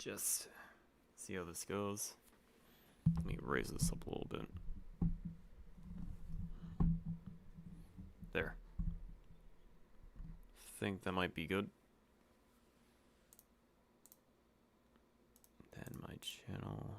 just see how this goes. Let me raise this up a little bit. There. Think that might be good. Then my channel.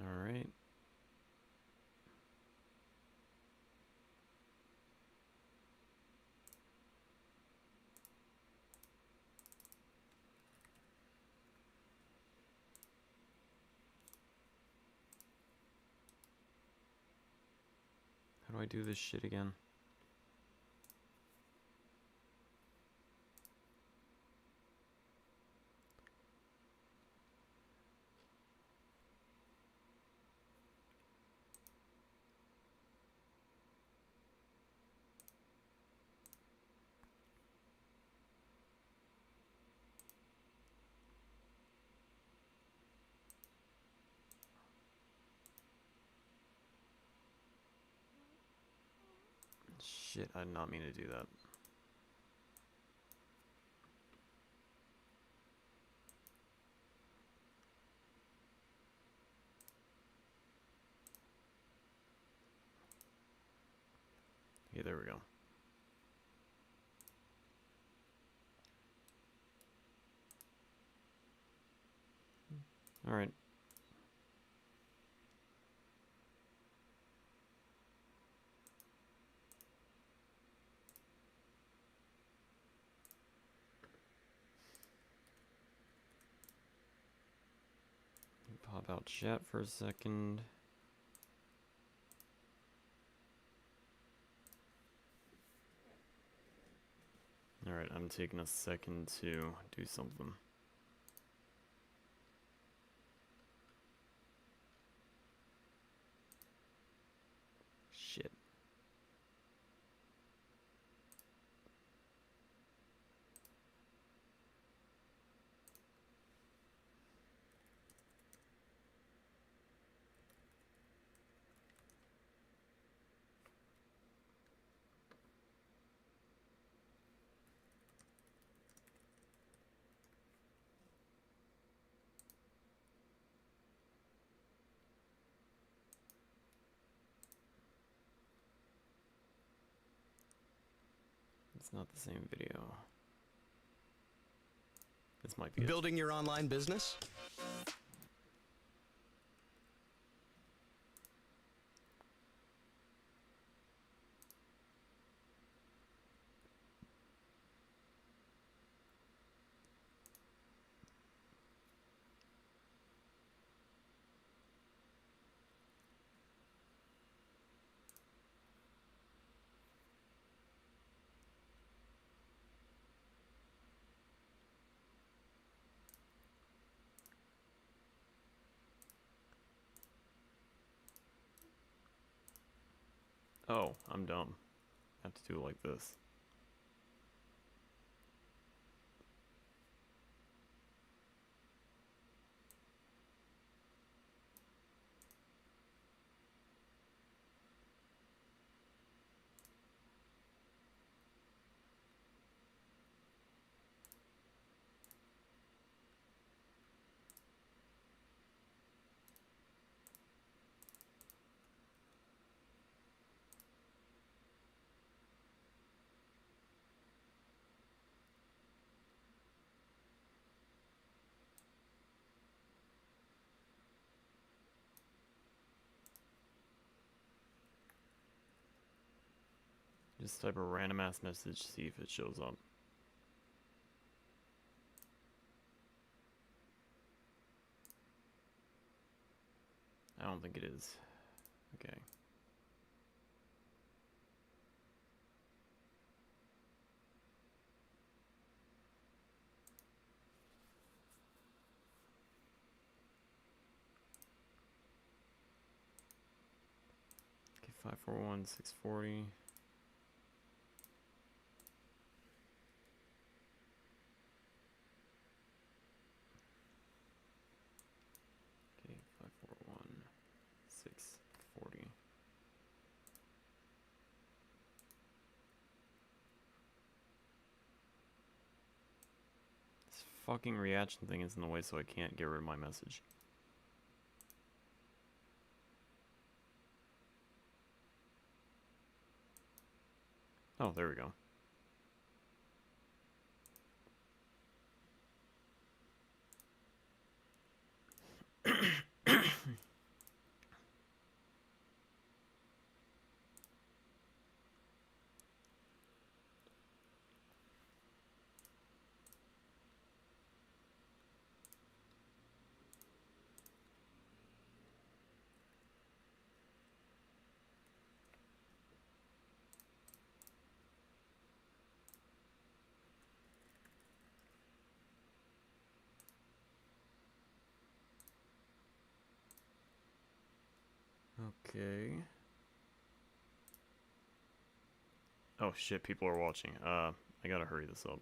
All right. How do I do this shit again? Shit, I did not mean to do that. Okay, there we go. All right. Pop out chat for a second. Alright, I'm taking a second to do something. Shit. It's not the same video. This might be Building your online business? Oh, I'm dumb. I have to do it like this. Just type a random ass message, see if it shows up. I don't think it is. Okay. 541 640. Okay, 541 640. This fucking reaction thing is in the way, so I can't get rid of my message. Oh, there we go. Okay. Oh shit, people are watching. I gotta hurry this up.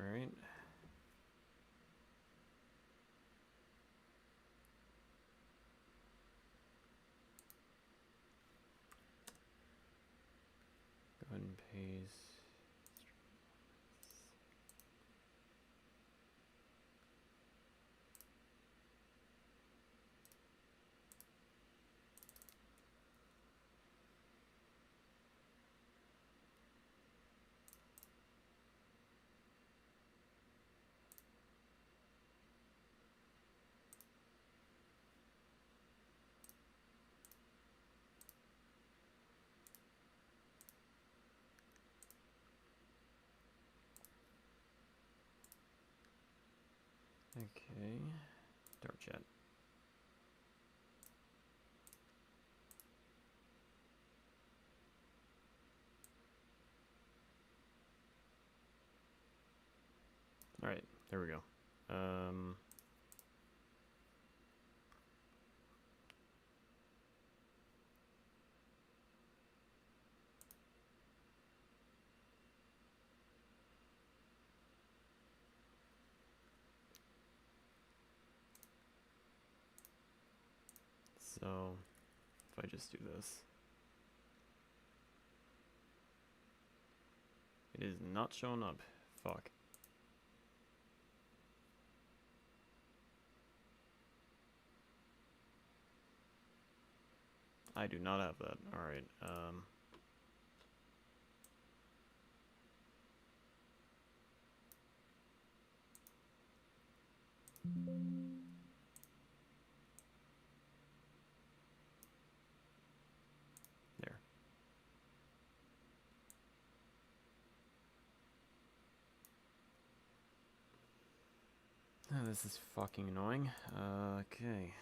Alright. Go ahead and paste. Okay. Dark chat. Alright, there we go. So, if I just do this. It is not showing up. Fuck. I do not have that. Alright, there. Oh, this is fucking annoying. Okay.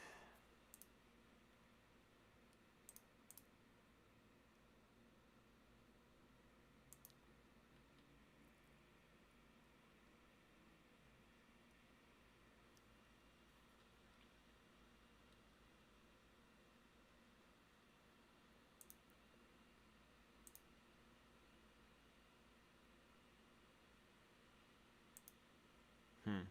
Hmm.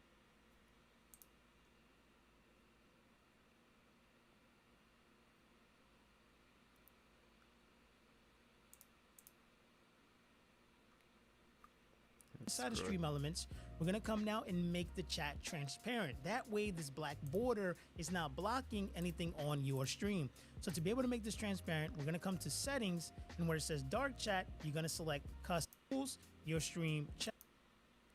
Inside of Stream Elements, we're gonna come now and make the chat transparent. That way this black border is not blocking anything on your stream. So to be able to make this transparent, we're gonna come to settings, and where it says dark chat, you're gonna select custom tools, your stream chat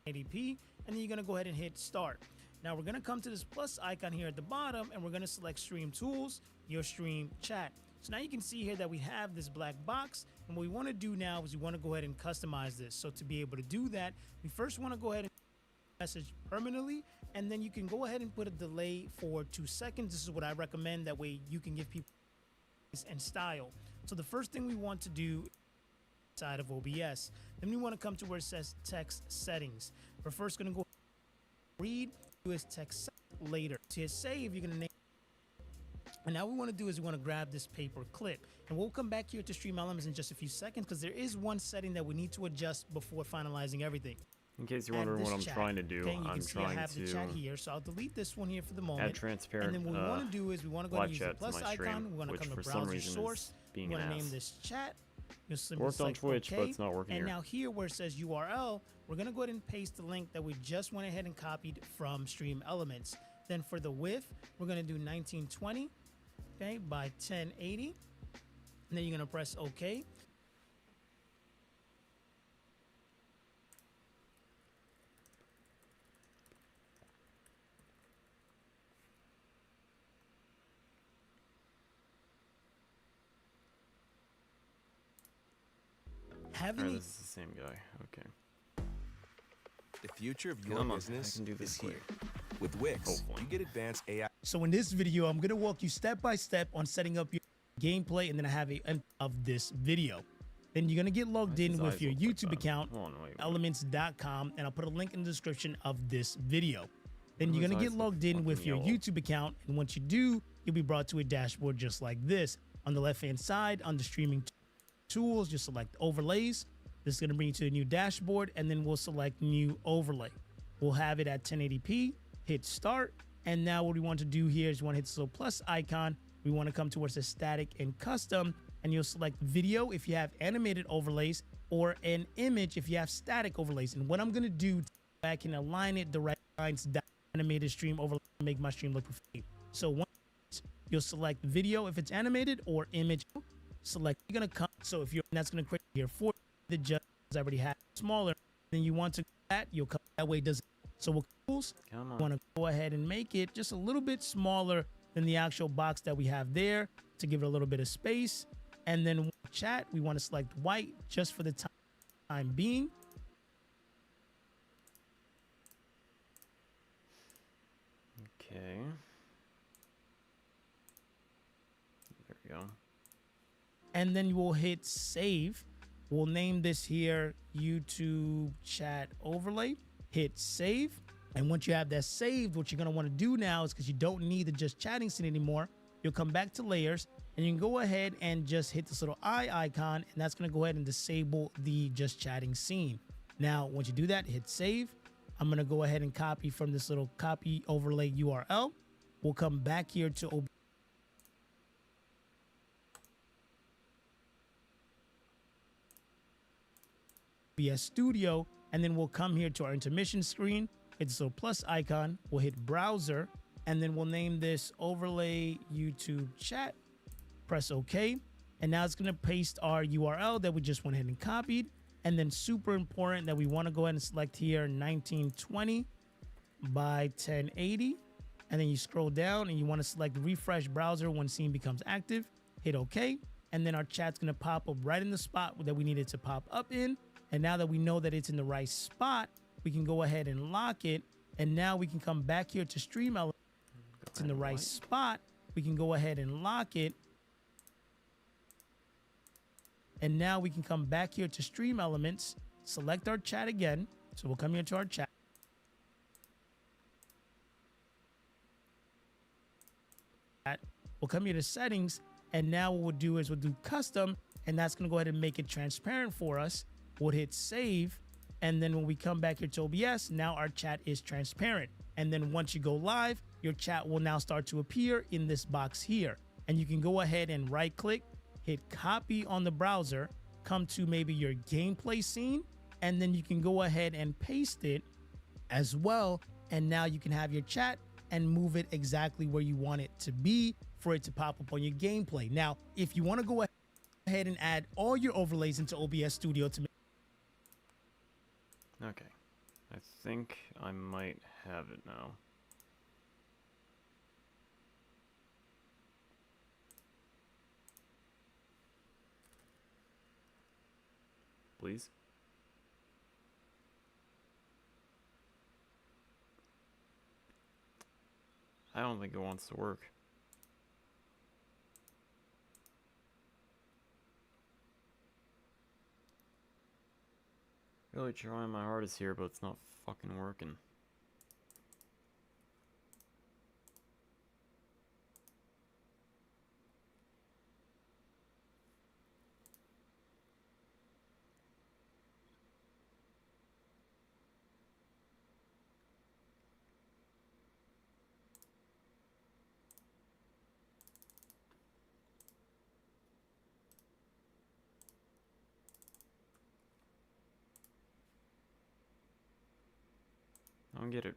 1080p, and then you're gonna go ahead and hit start. Now we're gonna come to this plus icon here at the bottom, and we're gonna select stream tools, your stream chat. So now you can see here that we have this black box, And what we want to do now is we want to go ahead and customize this. So to be able to do that, we first want to go ahead and message permanently, and then you can go ahead and put a delay for 2 seconds. This is what I recommend. That way you can give people and style. So the first thing we want to do inside of OBS, then we want to come to where it says text settings. We're first going to go read US text later. To hit save, you're going to name. And now what we want to do is we want to grab this paper clip, and we'll come back here to Stream Elements in just a few seconds, because there is one setting that we need to adjust before finalizing everything. In case you're Add wondering what I'm this chat. trying to do, Okay, you I'm can see I trying have the to chat here, so I'll delete this one here for the moment. add transparent And then what we want to do is we want to go live and use the chat to plus my stream, icon. We want to which come to for some browser reason source. is being We want an to name ass. this chat. You'll simply Worked on select Twitch, but OK. it's not working And here. now here where it says URL, we're going to go ahead and paste the link that we just went ahead and copied from Stream Elements. Then for the width, we're going to do 1920, okay, by 1080. And then you're going to press OK. Having Alright, it- this is the same guy. Okay. The future of your Come on, I business can do is this here. quick. With Wix, Hopefully. you get advanced AI. So in this video, I'm going to walk you step by step on setting up your gameplay, and then I have a end of this video. Then you're going to get logged Why is in his with eyes your look like YouTube that? account, Hold on, wait. elements.com, and I'll put a link in the description of this video. Then Why you're do going to his get eyes look logged in with fucking your yellow? YouTube account, and once you do, you'll be brought to a dashboard just like this. On the left-hand side, under streaming tools, just select overlays. This is going to bring you to a new dashboard, and then we'll select new overlay. We'll have it at 1080p, hit start, and now what we want to do here is we want to hit this little plus icon. We want to come to where it says static and custom, and you'll select video if you have animated overlays, or an image if you have static overlays. And what I'm going to do, I can align it direct lines down animated stream overlay to make my stream look perfect. So once you'll select video if it's animated, or image, select, you're going to come. So if you're, that's going to create here for the judge I already have smaller, then you want to that, you'll come that way. Does so what tools Come on. want to go ahead and make it just a little bit smaller than the actual box that we have there to give it a little bit of space. And then chat, we want to select white just for the time being. Okay. There we go. And then we'll hit save. We'll name this here YouTube chat overlay. Hit save. And once you have that saved, what you're going to want to do now is, because you don't need the just chatting scene anymore, you'll come back to layers, and you can go ahead and just hit this little eye icon, and that's going to go ahead and disable the just chatting scene. Now, once you do that, hit save. I'm going to go ahead and copy from this little copy overlay URL. We'll come back here to OBS Studio, and then we'll come here to our intermission screen. Hit this little plus icon. We'll hit browser, and then we'll name this overlay YouTube chat. Press OK. And now it's going to paste our URL that we just went ahead and copied. And then super important that we want to go ahead and select here 1920 by 1080. And then you scroll down and you want to select refresh browser when scene becomes active. Hit OK. And then our chat's going to pop up right in the spot that we need it to pop up in. And now that we know that it's in the right spot, we can go ahead and lock it. And now we can come back here to Stream Elements. It's in the right spot. We can go ahead and lock it. And now we can come back here to Stream Elements, select our chat again. So we'll come here to our chat. We'll come here to settings. And now what we'll do is we'll do custom. And that's going to go ahead and make it transparent for us. We'll hit save. And then when we come back here to OBS, now our chat is transparent. And then once you go live, your chat will now start to appear in this box here. And you can go ahead and right click, hit copy on the browser, come to maybe your gameplay scene, and then you can go ahead and paste it as well. And now you can have your chat and move it exactly where you want it to be for it to pop up on your gameplay. Now, if you want to go ahead and add all your overlays into OBS Studio to make Okay. I think I might have it now. please. I don't think it wants to work. Really trying my hardest here, but it's not fucking working. I don't get it.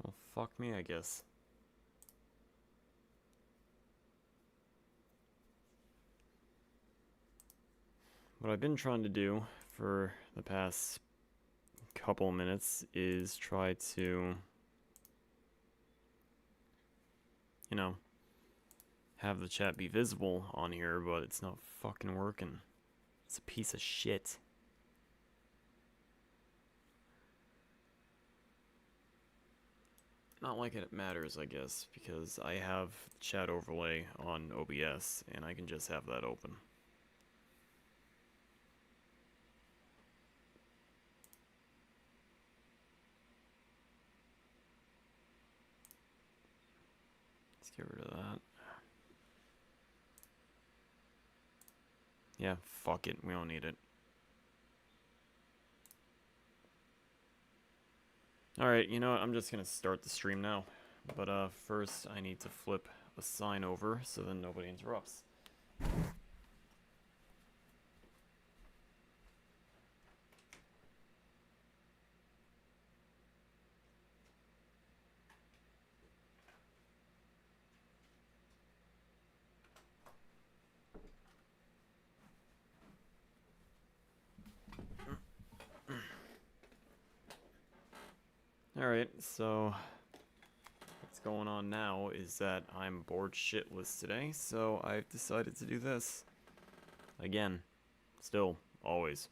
Well, fuck me, I guess. What I've been trying to do for the past couple minutes is try to, you know, have the chat be visible on here, but it's not fucking working. It's a piece of shit. Not like it matters, I guess, because I have chat overlay on OBS, and I can just have that open. Let's get rid of that. Yeah, fuck it, we don't need it. Alright, you know what, I'm just gonna start the stream now. But first I need to flip a sign over so then nobody interrupts. Alright, so what's going on now is that I'm bored shitless today, so I've decided to do this. Again. Still. Always.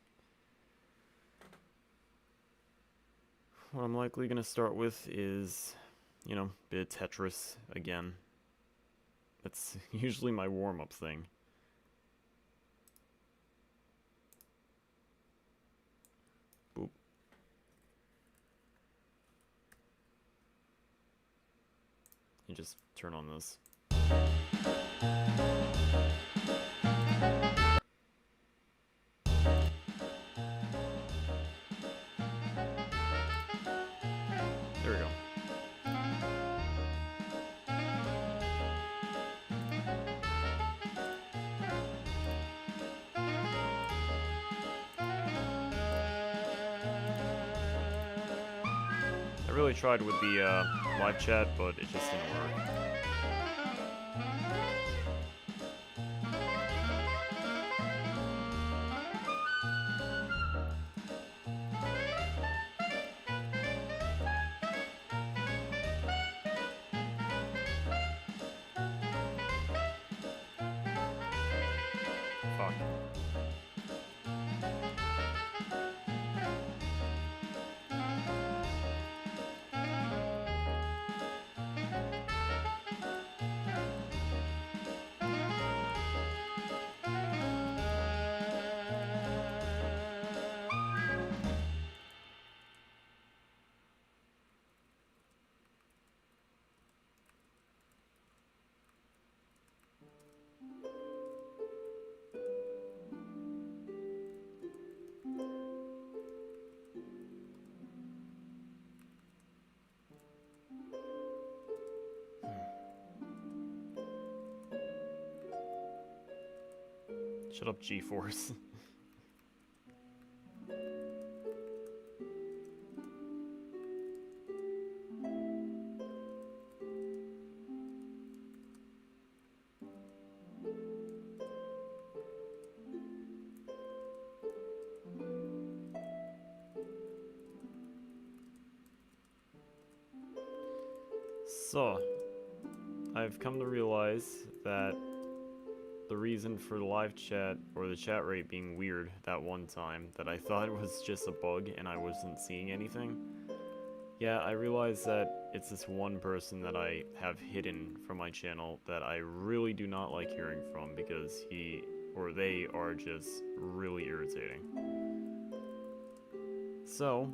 What I'm likely gonna start with is, you know, a bit of Tetris again. That's usually my warm-up thing. Boop. You just turn on this. There we go. I really tried with the live chat, but it just didn't work. Fuck. Shut up, G-Force. So, I've come to realize that the reason for the live chat, or the chat rate being weird that one time, that I thought it was just a bug and I wasn't seeing anything. Yeah, I realized that it's this one person that I have hidden from my channel that I really do not like hearing from because he or they are just really irritating. So,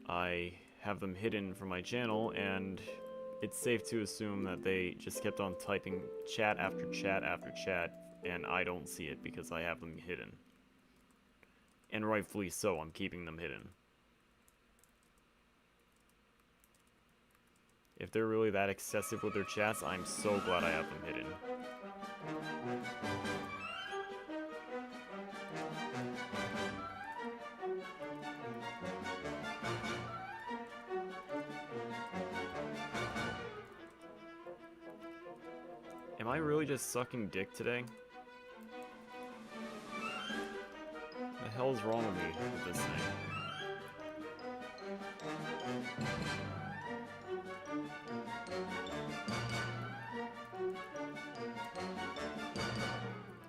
I have them hidden from my channel, and it's safe to assume that they just kept on typing chat after chat after chat, and I don't see it because I have them hidden. And rightfully so, I'm keeping them hidden. If they're really that excessive with their chats, I'm so glad I have them hidden. Am I really just sucking dick today? The hell's wrong with me with this thing?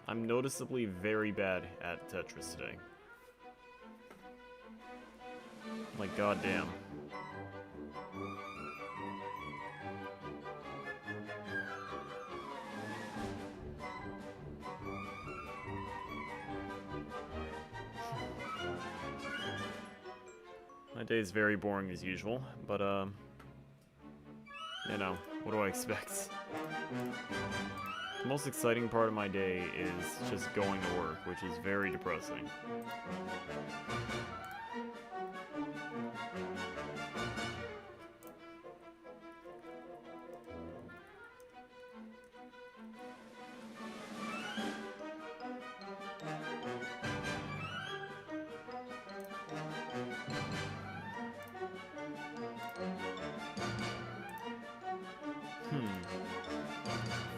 I'm noticeably very bad at Tetris today. Like, goddamn. My day is very boring as usual, but, you know, what do I expect? The most exciting part of my day is just going to work, which is very depressing.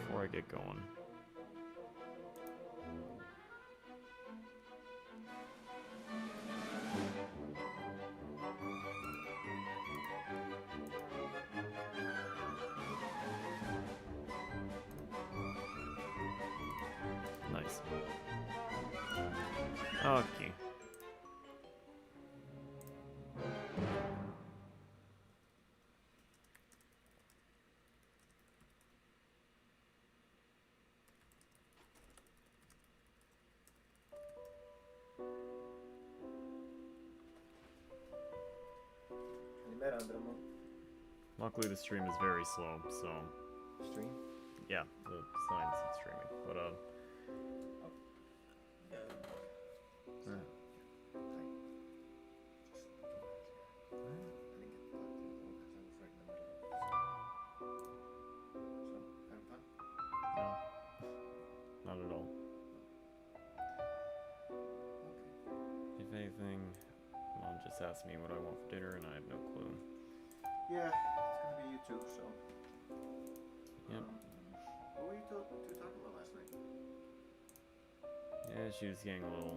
Before I get going. Nice. Okay. Luckily, the stream is very slow, so Stream? yeah, the signs it's streaming. But no, not at all. If anything, Mom just asked me what I want for dinner, and I have no clue. Yeah, it's gonna be you too, so. Yep. What were you two talking about last night? Yeah, she was getting a little,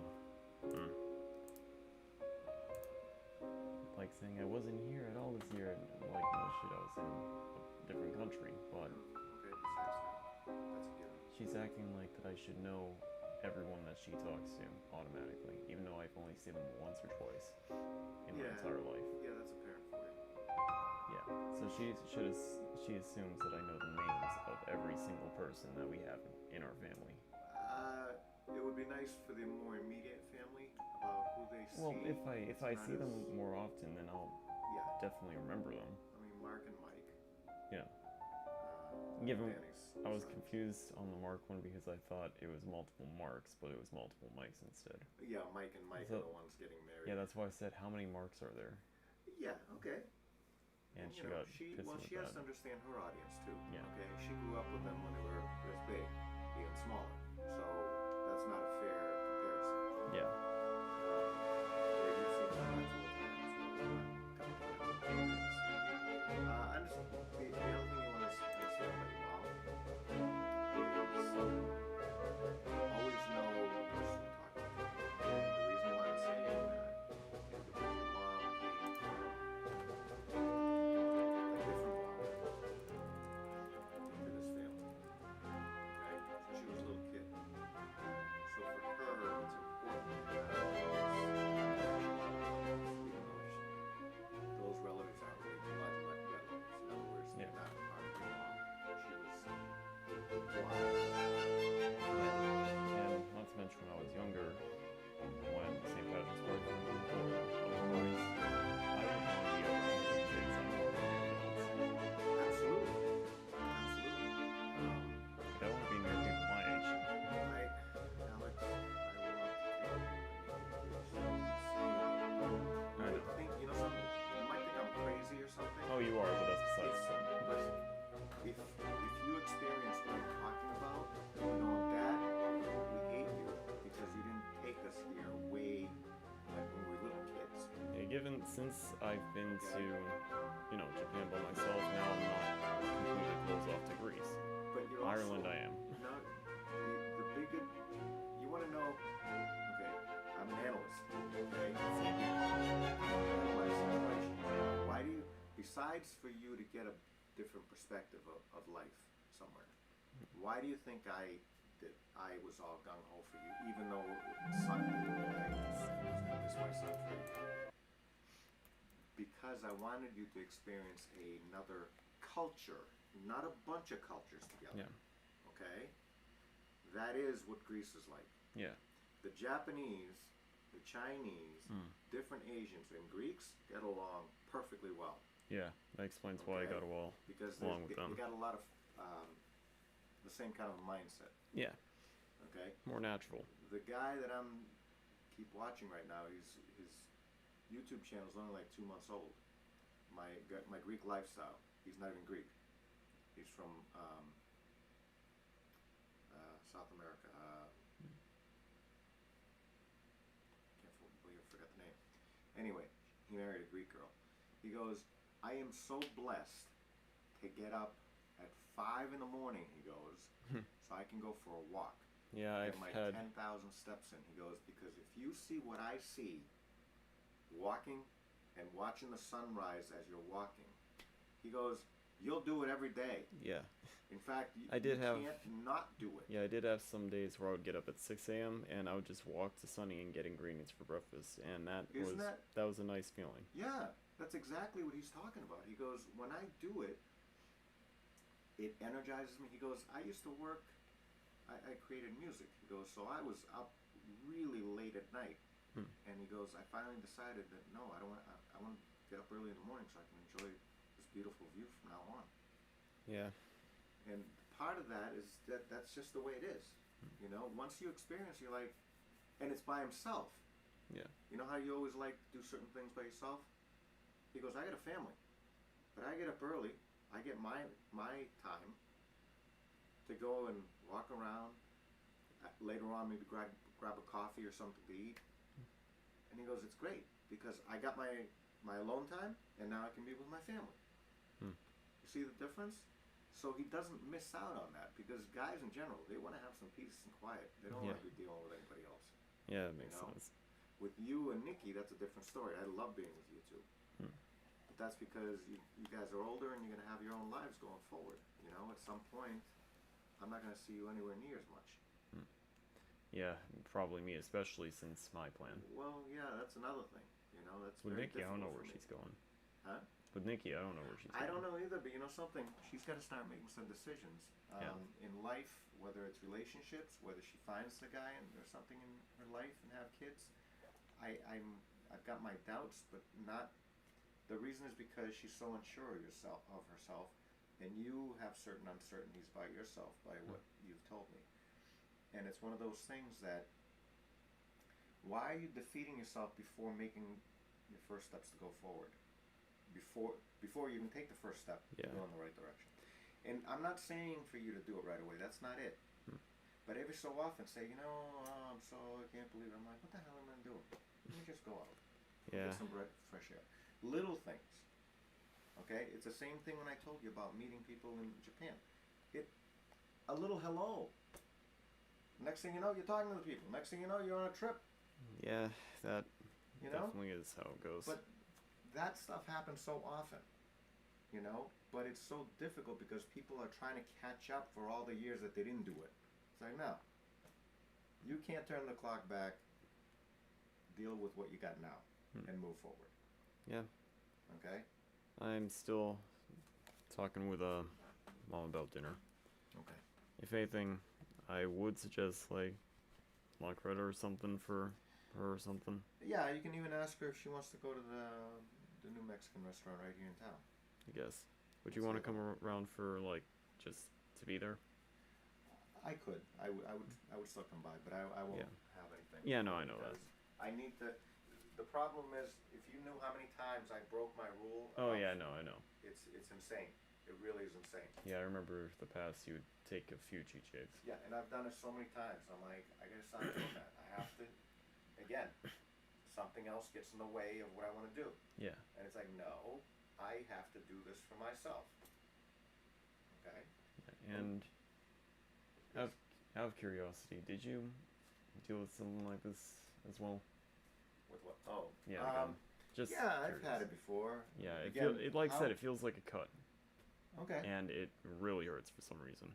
like saying I wasn't here at all this year. And I'm like, no shit, I was in a different country. But Okay, besides that, that's a given. she's acting like that I should know everyone that she talks to automatically, even though I've only seen them once or twice in my entire life. Yeah, that's apparent for you. Yeah, so she assumes that I know the names of every single person that we have in our family. It would be nice for the more immediate family about who they see. Well, if I Not see them as- more often, then I'll Yeah, definitely remember them. I mean Mark and Mike. Yeah. Given Danny's I was sons. confused on the Mark one because I thought it was multiple Marks, but it was multiple Mikes instead. Yeah, Mike and Mike So- are the ones getting married. Yeah, that's why I said, how many Marks are there? Yeah, okay. And you she know, got she pissed with has that. to understand her audience too. Yeah. Okay, she grew up with them when they were this big, even smaller. So that's not a fair comparison. Yeah. Where you've seen them lots of times, well, not a couple of times. I'm just the other thing you want to understand about your mom is always know the person you're talking to. And the reason why I'm saying that is because your mom came from a different mom. given since I've been to, Japan by myself, now I'm not completely closed off to Greece. But you're Ireland, also, I am. No, the bigger you want to know. Okay, I'm an analyst. Okay, Same here. analyze situations. Why do you? Besides for you to get a different perspective of life somewhere, why do you think that I was all gung ho for you, even though it sucked? This might sound crazy. Because I wanted you to experience another culture, not a bunch of cultures together. Yeah. Okay? That is what Greece is like. Yeah. The Japanese, the Chinese, different Asians, and Greeks get along perfectly well. Yeah. That explains why I Okay. got along Because with them. they got a lot of the same kind of mindset. Yeah. Okay? More natural. The guy that I'm keep watching right now, his YouTube channel is only like 2 months old. My Greek lifestyle. He's not even Greek. He's from South America. Can't believe I forgot the name. Anyway, he married a Greek girl. He goes, I am so blessed to get up at 5 in the morning. He goes, so I can go for a walk. Yeah, Get I've my had 10,000 steps in. He goes, because if you see what I see walking and watching the sunrise as you're walking, he goes, you'll do it every day. yeah. In fact, I did you have- can't not do it. Yeah, I did have some days where I would get up at 6 a.m. and I would just walk to Sunny and get ingredients for breakfast, and Isn't that was a nice feeling. Yeah, that's exactly what he's talking about. He goes, when I do it, it energizes me. He goes, I used to work, I created music. He goes, so I was up really late at night. And he goes, I finally decided that no, I don't want. I want to get up early in the morning so I can enjoy this beautiful view from now on. Yeah. And part of that is that's just the way it is. You know, once you experience, you're like, and it's by himself. Yeah. You know how you always like to do certain things by yourself? He goes, I got a family, but I get up early. I get my time to go and walk around. Later on, maybe grab a coffee or something to eat. And he goes, it's great because I got my alone time, and now I can be with my family. You see the difference? So he doesn't miss out on that because guys in general, they want to have some peace and quiet. They don't want to be dealing with anybody else. Yeah, it makes know? sense. With you and Nikki, that's a different story. I love being with you two. But that's because you guys are older and you're going to have your own lives going forward. You know, at some point, I'm not going to see you anywhere near as much. Yeah, probably me, especially since my plan. Well, yeah, that's another thing. You know, that's With very Nikki, I don't know difficult where for me. she's going. Huh? With Nikki, I don't know where she's going. I don't know either, but you know something? She's got to start making some decisions in life, whether it's relationships, whether she finds the guy and there's something in her life and have kids. I've got my doubts, but not. The reason is because she's so unsure of herself, and you have certain uncertainties by yourself, by what you've told me. And it's one of those things that. Why are you defeating yourself before making your first steps to go forward? Before you even take the first step to go in the right direction. And I'm not saying for you to do it right away. That's not it. But every so often say, I can't believe it. I'm like, what the hell am I doing? Let me just go out. Yeah. Get some fresh air. Little things. Okay? It's the same thing when I told you about meeting people in Japan. A little hello. Next thing you know, you're talking to the people. Next thing you know, you're on a trip. Yeah, that You know? definitely is how it goes. But that stuff happens so often, but it's so difficult because people are trying to catch up for all the years that they didn't do it. It's like, no, you can't turn the clock back, deal with what you got now, and move forward. Yeah. Okay? I'm still talking with Mom about dinner. Okay. If anything, I would suggest like Lancreta or something for her or something. Yeah, you can even ask her if she wants to go to the new Mexican restaurant right here in town. I guess. Would you want to come around for like just to be there? I could. I would still come by, but I won't have anything. Yeah, no, I know that. because I need to. The problem is, if you knew how many times I broke my rule. Oh yeah, no, I know. It's insane. It really is insane. Yeah, I remember the past you would take a few cheat shaves. Yeah, and I've done it so many times. I'm like, I gotta stop doing that. I have to. Again, something else gets in the way of what I want to do. Yeah. And it's like, no, I have to do this for myself. Okay? And out of curiosity, did you deal with something like this as well? With what? Oh. Yeah. The gum. Just Yeah, I've curious. had it before. Yeah, Again, like I how- said, it feels like a cut, Okay. and it really hurts for some reason.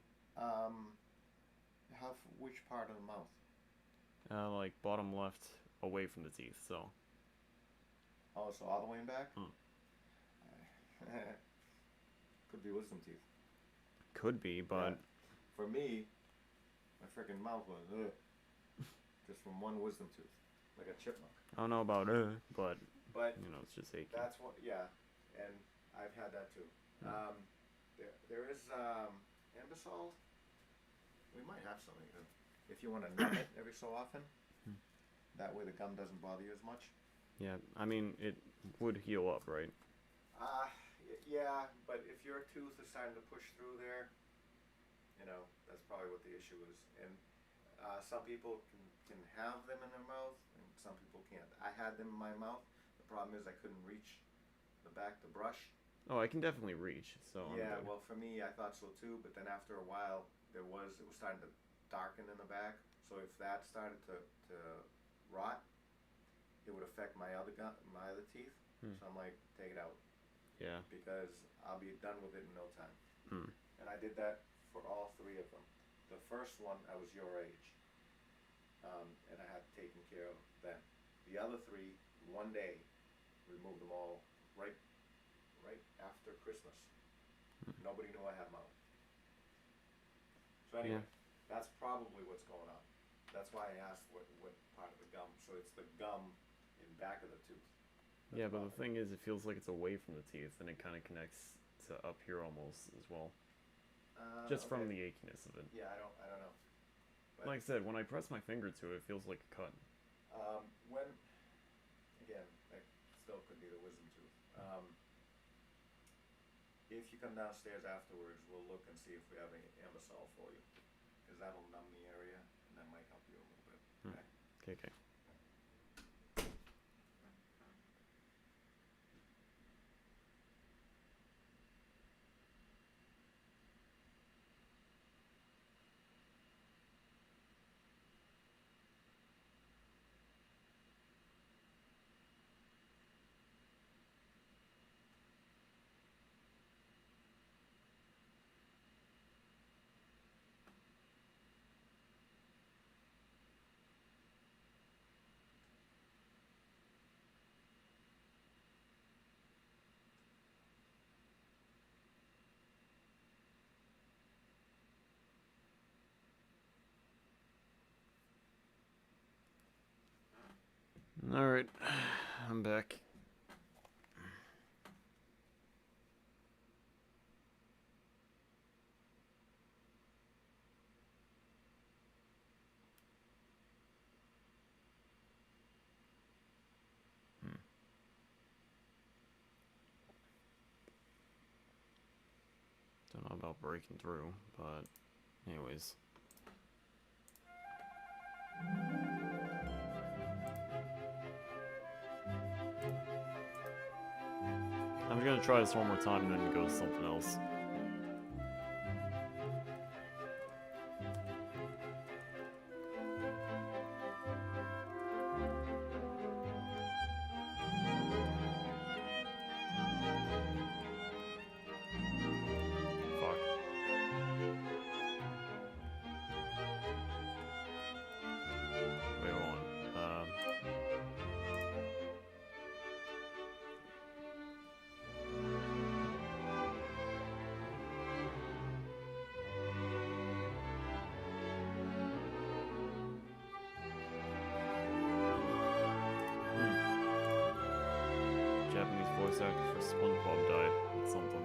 Which part of the mouth? Like bottom left, away from the teeth. So. Oh, so all the way in back? Hmm. Could be wisdom teeth. Could be, but Yeah. For me, my freaking mouth was just from one wisdom tooth, like a chipmunk. I don't know about but But you know, it's just achy. that's what, yeah, and I've had that too. There is Ambisol. We might have some even. If you want to numb it every so often, that way the gum doesn't bother you as much. Yeah, I mean, it would heal up, right? Yeah, but if your tooth is starting to push through there, you know, that's probably what the issue is. And some people can have them in their mouth, and some people can't. I had them in my mouth. The problem is I couldn't reach the back to brush. Oh, I can definitely reach. So I'm Yeah, good. well, for me, I thought so too. But then after a while, it was starting to darken in the back. So if that started to rot, it would affect my other teeth. So I'm like, take it out, Yeah. because I'll be done with it in no time. Hmm. And I did that for all three of them. The first one, I was your age, and I had taken care of then. The other three, one day, removed them all right after Christmas. Nobody knew I had them out. So anyway, that's probably what's going on. That's why I asked what part of the gum. So it's the gum in back of the tooth. Yeah, but the thing is, it feels like it's away from the teeth, and it kind of connects to up here almost as well. Just from the achiness of it. Yeah, I don't know. But, Like I said, when I press my finger to it, it feels like a cut. when, again, that still could be the wisdom tooth. If you come downstairs afterwards, we'll look and see if we have any Ambisol for you, because that'll numb the area, and that might help you a little bit. Okay? Okay. Alright, I'm back. Don't know about breaking through, but anyways. I'm gonna try this one more time and then go to something else. Fuck. Wait, hold on. Japanese voice actor for SpongeBob died. That's something.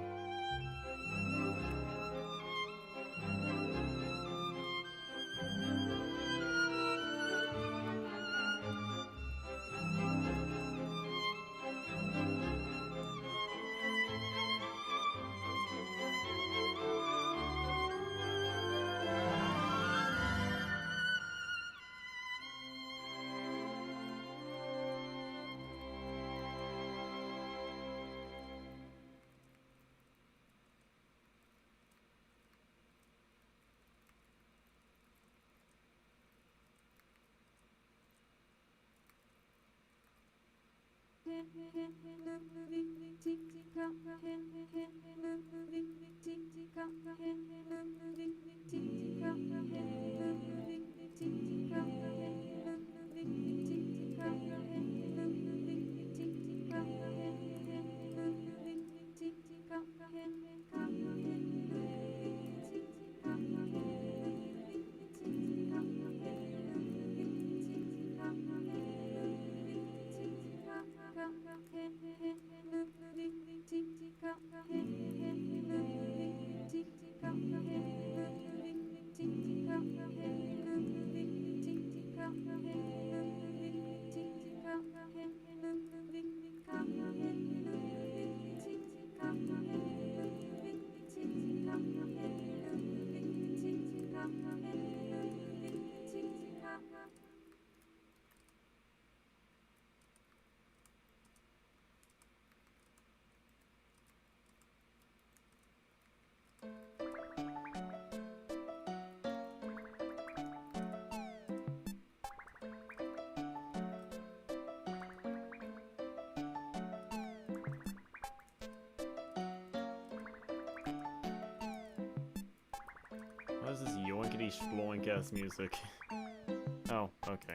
What is this yoinkity sploink ass music? Oh, okay.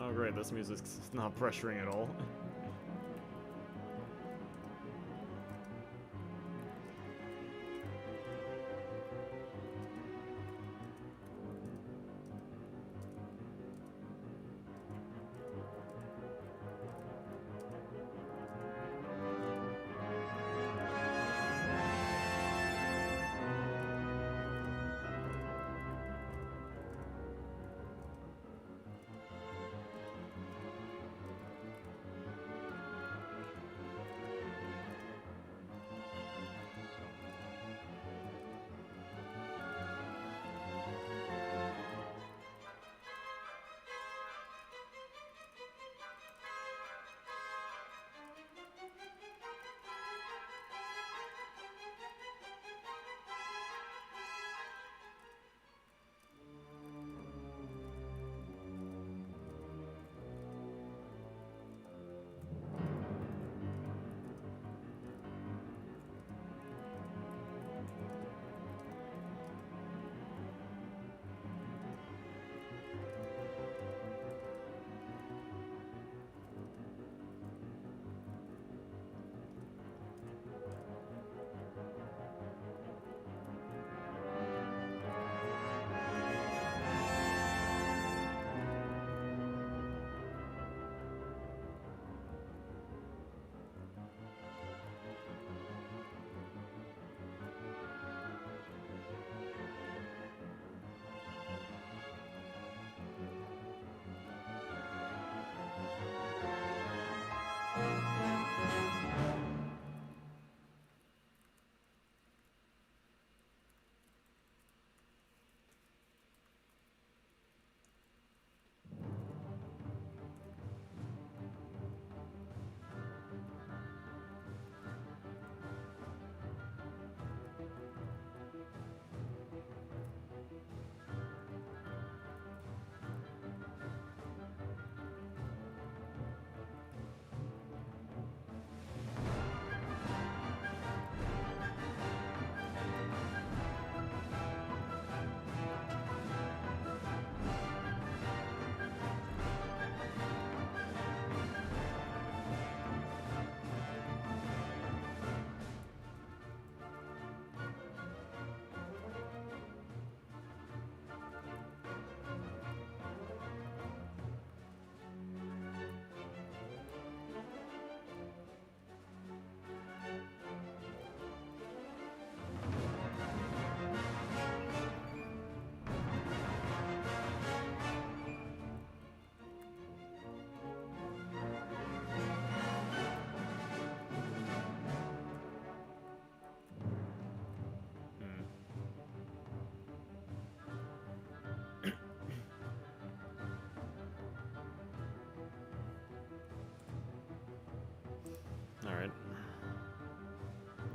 Oh great, this music's not pressuring at all.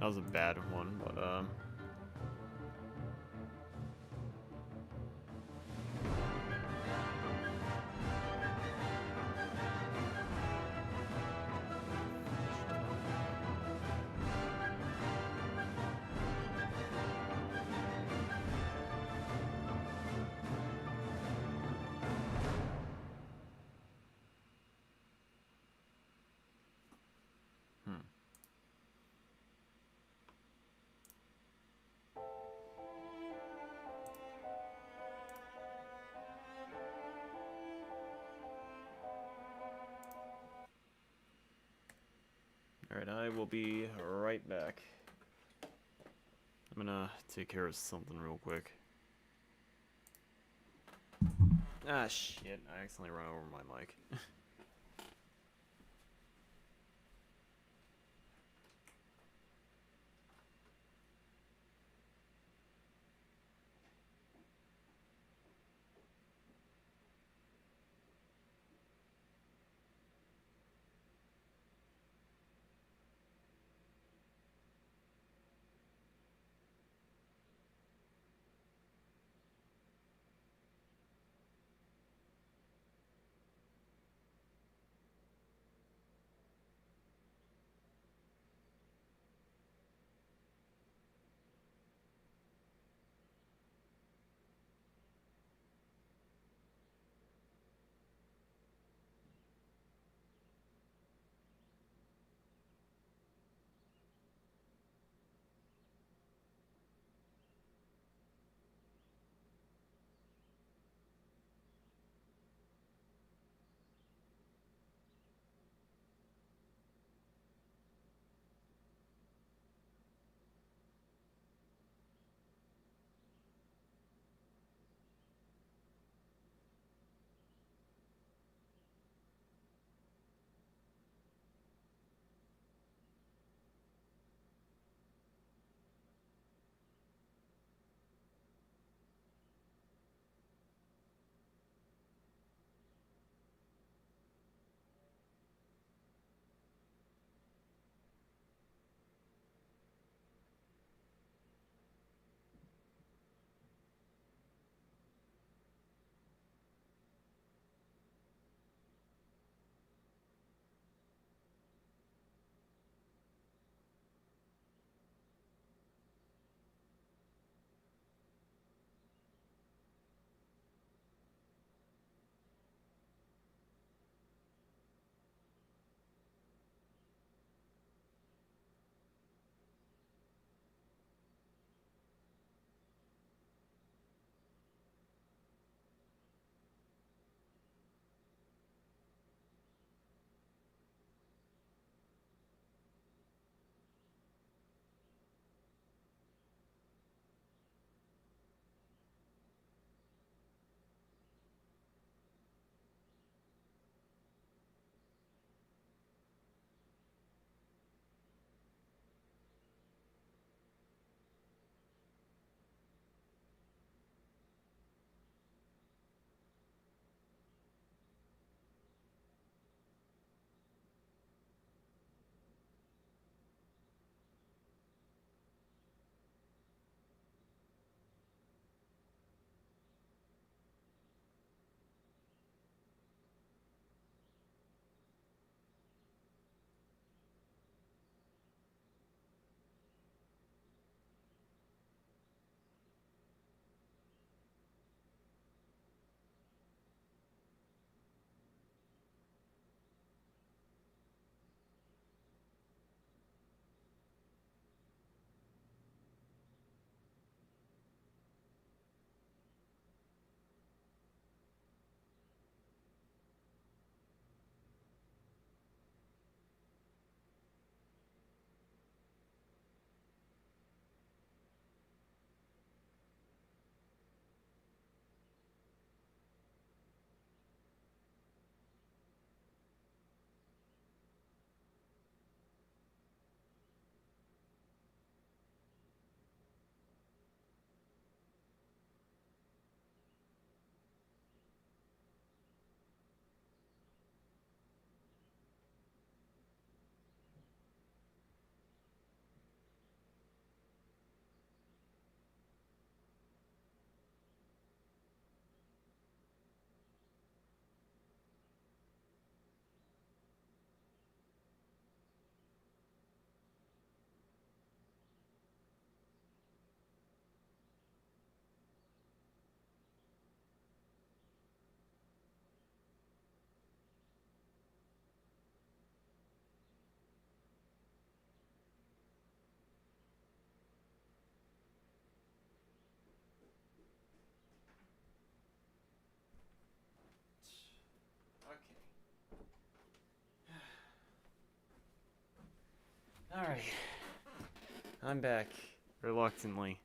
That was a bad one, but alright, I will be right back. I'm gonna take care of something real quick. Ah, shit. I accidentally ran over my mic. Alright. I'm back. Reluctantly.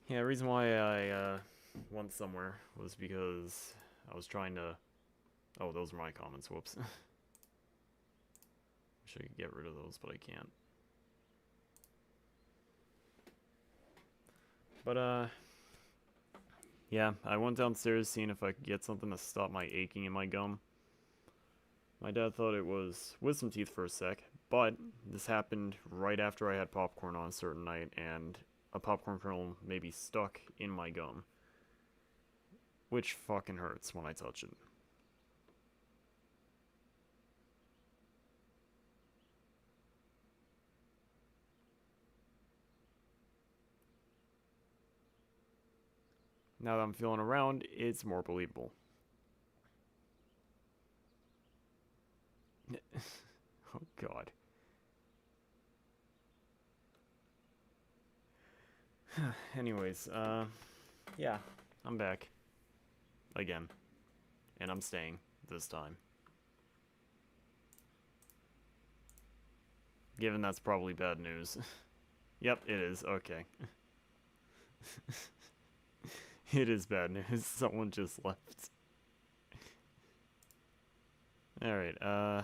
Yeah, the reason why I went somewhere was because I was trying to... Oh, those are my comments, whoops. Wish I could get rid of those, but I can't. But, yeah, I went downstairs seeing if I could get something to stop my aching in my gum. My dad thought it was wisdom teeth for a sec, but this happened right after I had popcorn on a certain night, and a popcorn kernel may be stuck in my gum. Which fucking hurts when I touch it. Now that I'm feeling around, it's more believable. Oh god. Anyways, yeah, I'm back. Again. And I'm staying this time. Given that's probably bad news. Yep, it is. Okay. It is bad news. Someone just left. Alright, I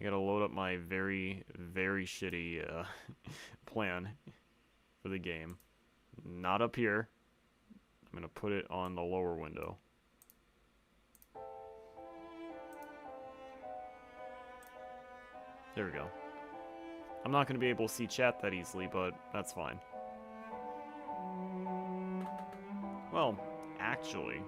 gotta load up my very, very shitty, plan for the game. Not up here. I'm gonna put it on the lower window. There we go. I'm not gonna be able to see chat that easily, but that's fine. Well, actually...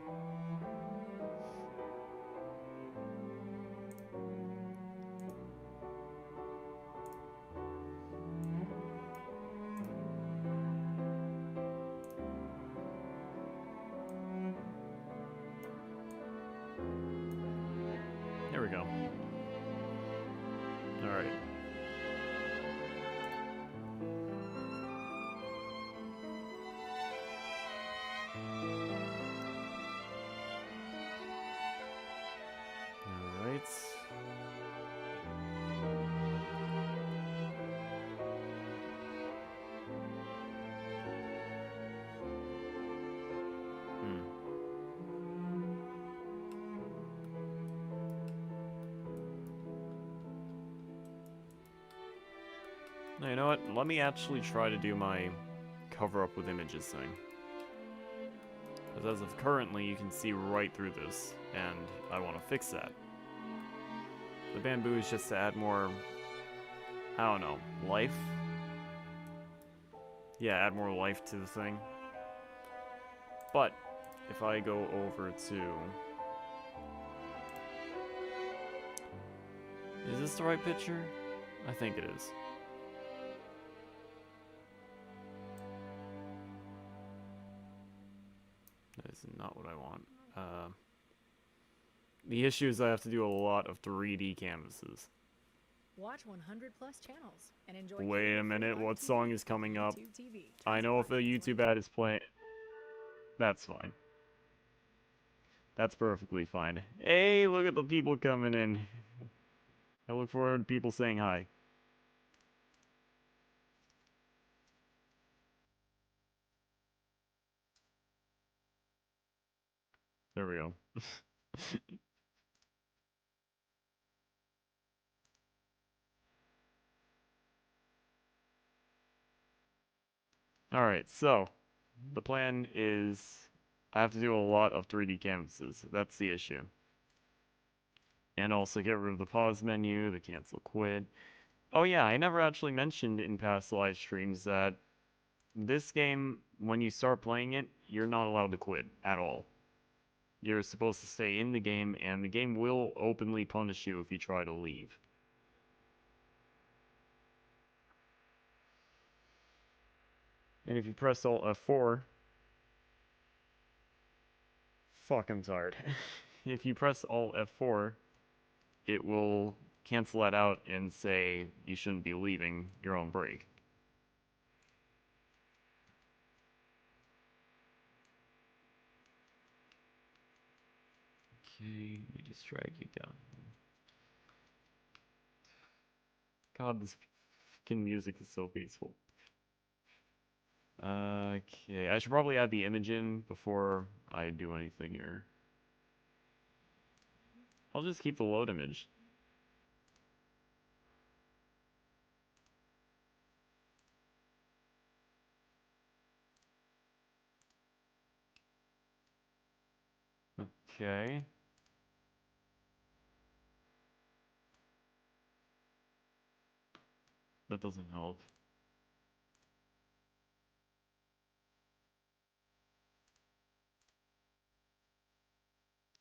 There we go. Alright. Alright. Now, you know what? Let me actually try to do my cover up with images thing. Because as of currently, you can see right through this, and I want to fix that. The bamboo is just to add more, I don't know, life? Yeah, add more life to the thing. But, if I go over to... Is this the right picture? I think it is. That is not what I want. The issue is I have to do a lot of 3D canvases. Watch 100 plus channels and enjoy. Wait a minute, what song is coming up? YouTube TV. I know if a YouTube ad is playing. That's fine. That's perfectly fine. Hey, look at the people coming in. I look forward to people saying hi. There we go. Alright, so the plan is I have to do a lot of 3D canvases. That's the issue. And also get rid of the pause menu, the cancel quit. Oh yeah, I never actually mentioned in past live streams that this game, when you start playing it, you're not allowed to quit at all. You're supposed to stay in the game, and the game will openly punish you if you try to leave. And if you press Alt F4, fuck, I'm tired. If you press Alt F4, it will cancel that out and say you shouldn't be leaving your own break. Okay, let me just drag you down. God, this fucking music is so peaceful. Okay, I should probably add the image in before I do anything here. I'll just keep the load image. Okay. That doesn't help.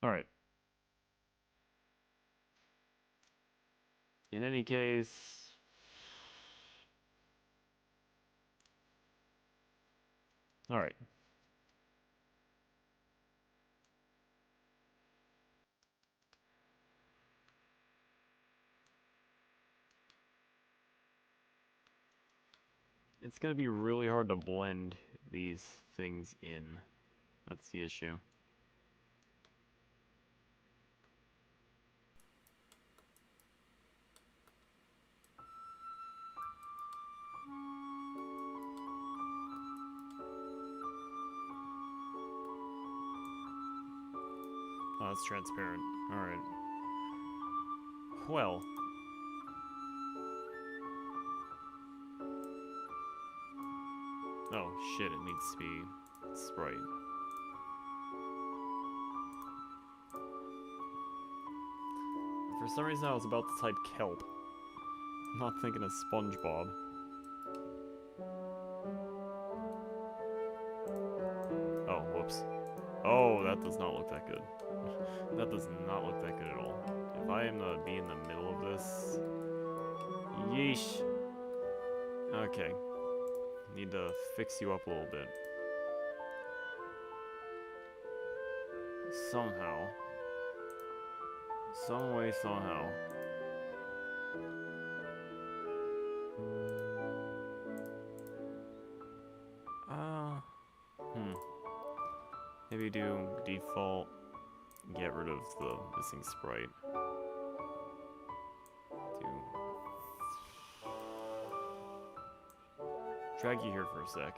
Alright. In any case... Alright. It's gonna be really hard to blend these things in. That's the issue. Oh, it's transparent. Alright. Well. Oh, shit, it needs to be Sprite. For some reason I was about to type kelp. I'm not thinking of SpongeBob. Oh, whoops. Oh, that does not look that good. That does not look that good at all. If I am to be in the middle of this... Yeesh. Okay. Need to fix you up a little bit. Somehow. Some way, somehow. Maybe do default, get rid of the missing sprite. Drag you here for a sec.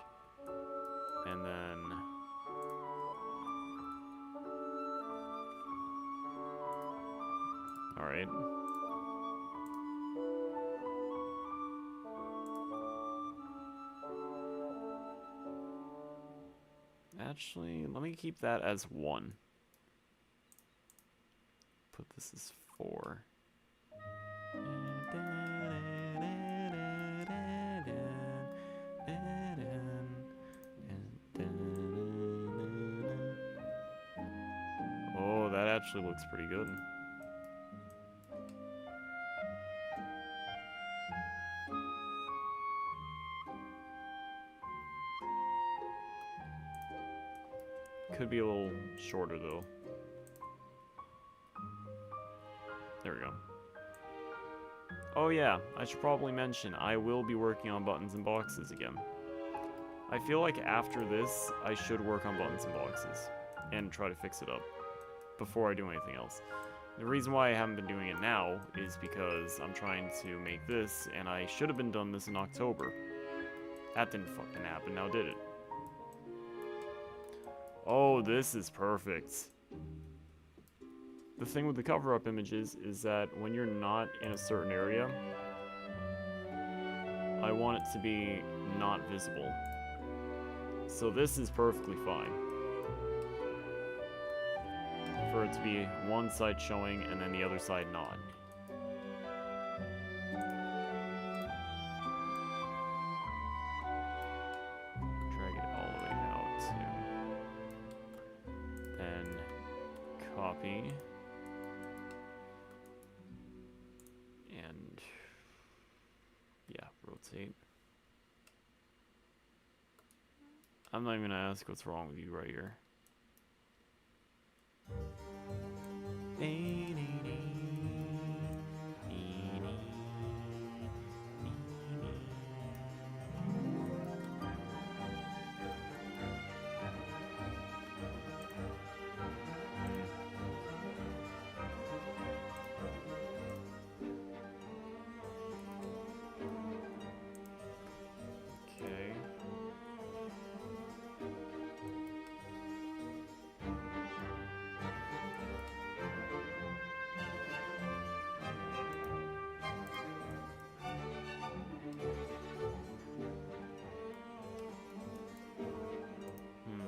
And then... Alright. Actually, let me keep that as 1. Put this as 4. Oh, that actually looks pretty good. Could be a little shorter though. There we go. Oh yeah, I should probably mention, I will be working on buttons and boxes again. I feel like after this, I should work on buttons and boxes, and try to fix it up, before I do anything else. The reason why I haven't been doing it now is because I'm trying to make this, and I should have been done this in October. That didn't fucking happen, now did it? Oh, this is perfect. The thing with the cover-up images is that when you're not in a certain area, I want it to be not visible. So this is perfectly fine. For it to be one side showing and then the other side not. Drag it all the way out to... Then copy. And yeah, rotate. I'm not even gonna ask what's wrong with you right here. Okay. Hmm.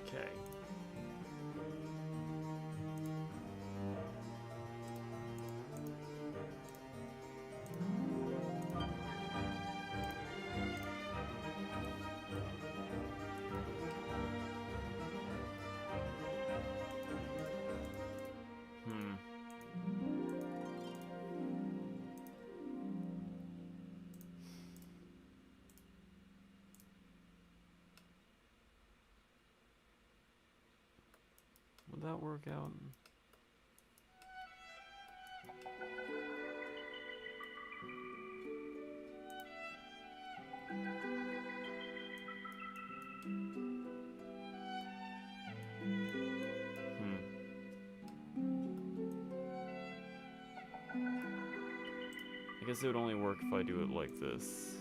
Okay. Hmm. Would that work out? Hmm. I guess it would only work if I do it like this.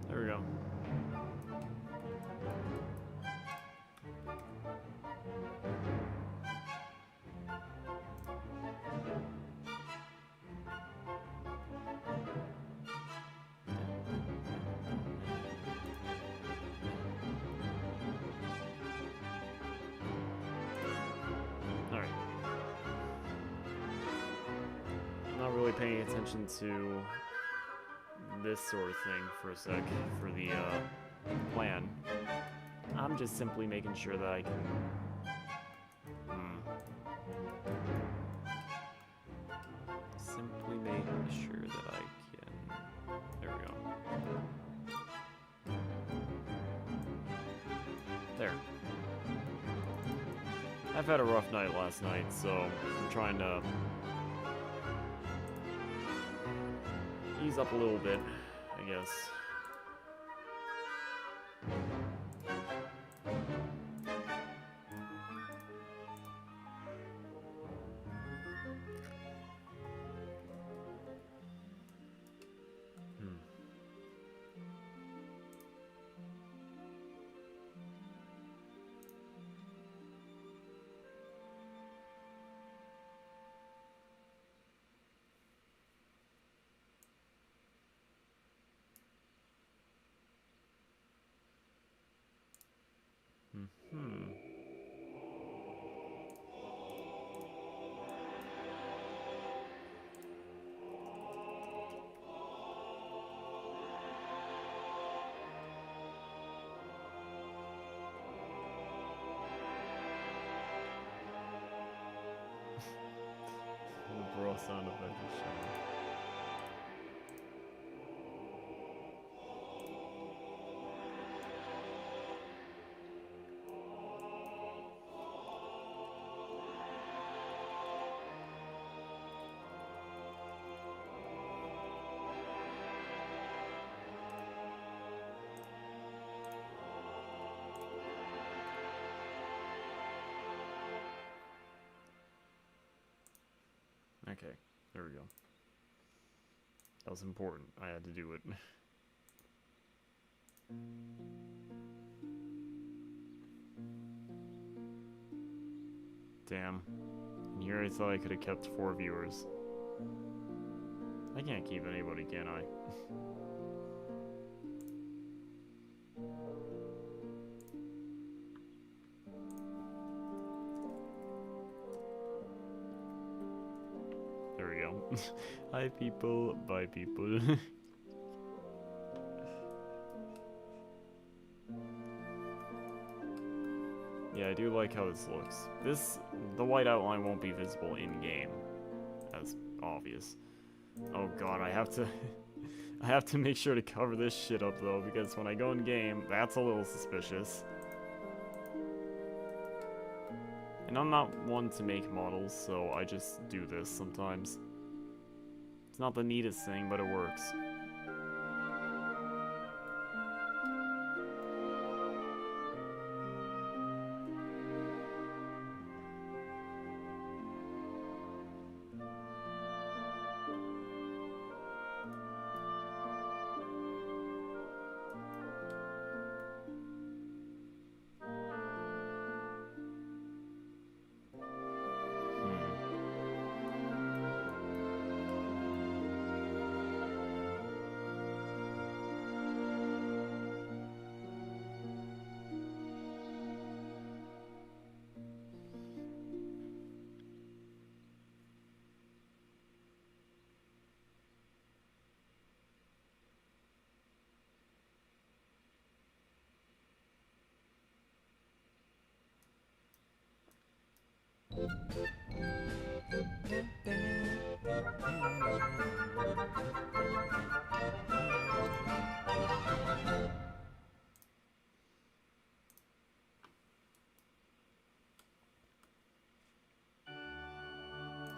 There we go. Alright. I'm not really paying attention to this sort of thing for a sec, for the plan. I'm just simply making sure that I can... Simply making sure that I can... There we go. There. I've had a rough night last night, so I'm trying to ease up a little bit, I guess. Hmm. The bro sound effect is showing. Okay, there we go. That was important. I had to do it. Damn. And here I thought I could have kept 4 viewers. I can't keep anybody, can I? There we go. Hi people, bye people. Yeah, I do like how this looks. The white outline won't be visible in-game. That's obvious. Oh god, I have to... I have to make sure to cover this shit up though, because when I go in-game, that's a little suspicious. And I'm not one to make models, so I just do this sometimes. It's not the neatest thing, but it works.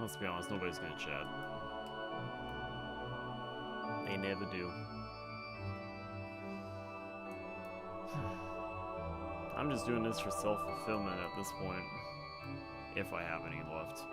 Let's be honest, nobody's gonna chat. They never do. I'm just doing this for self-fulfillment at this point. If I have any left.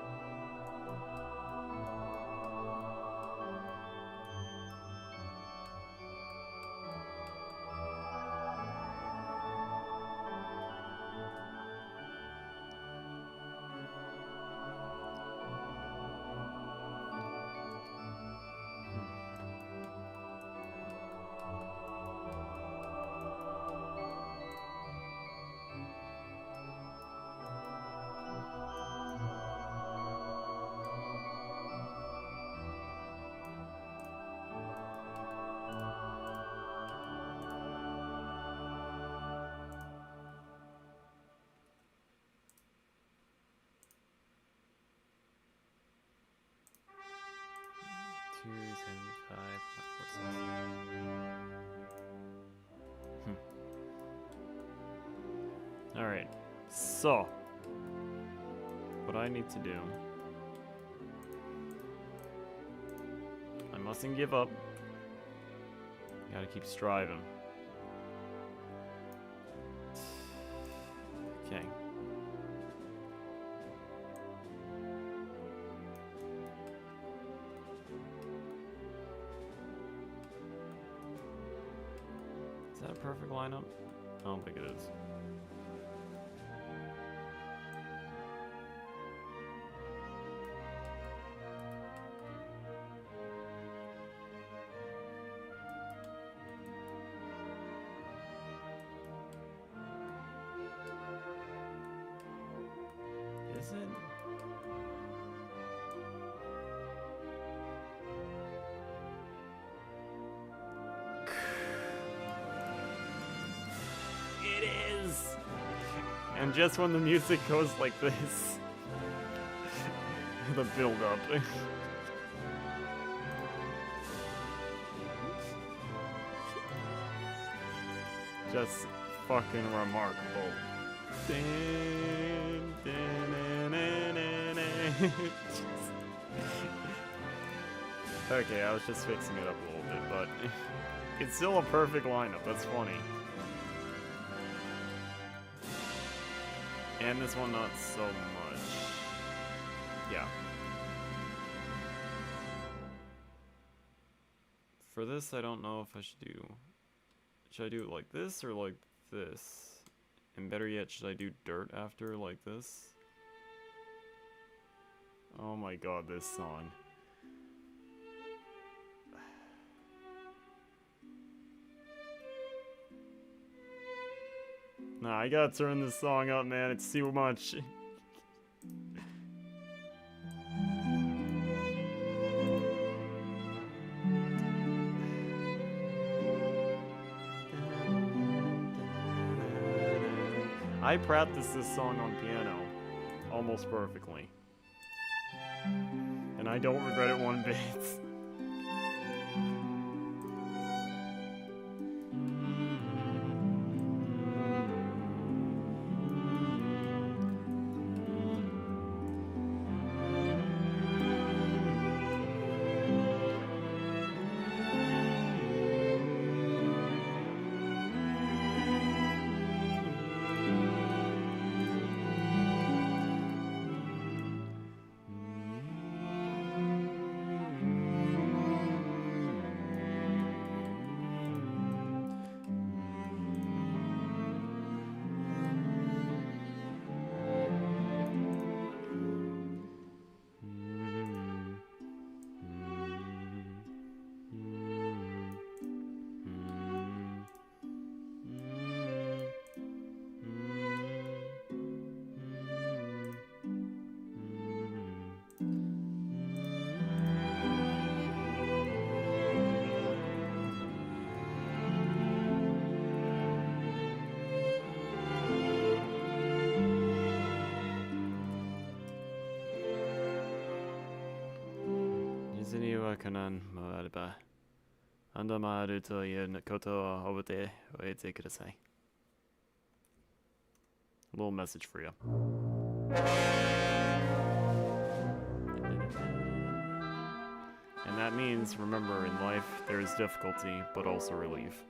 Alright, so what I need to do, I mustn't give up. Gotta keep striving. Okay. Is that a perfect lineup? I don't think it is. Is it? It is! And just when the music goes like this, the build up. Just fucking remarkable. Dun, dun, dun, dun, dun, dun. Okay, I was just fixing it up a little bit, but it's still a perfect lineup. That's funny. And this one, not so much. Yeah. for this, I don't know if I should do... Should I do it like this or like this? And better yet, should I do dirt after like this? Oh my god, this song. Nah, I gotta turn this song up, man. It's too much. I practiced this song on piano almost perfectly. And I don't regret it one bit. Kanan Moarba. Andamaru to yen koto obete oete kudasai. A little message for you. And that means, remember, in life there is difficulty, but also relief.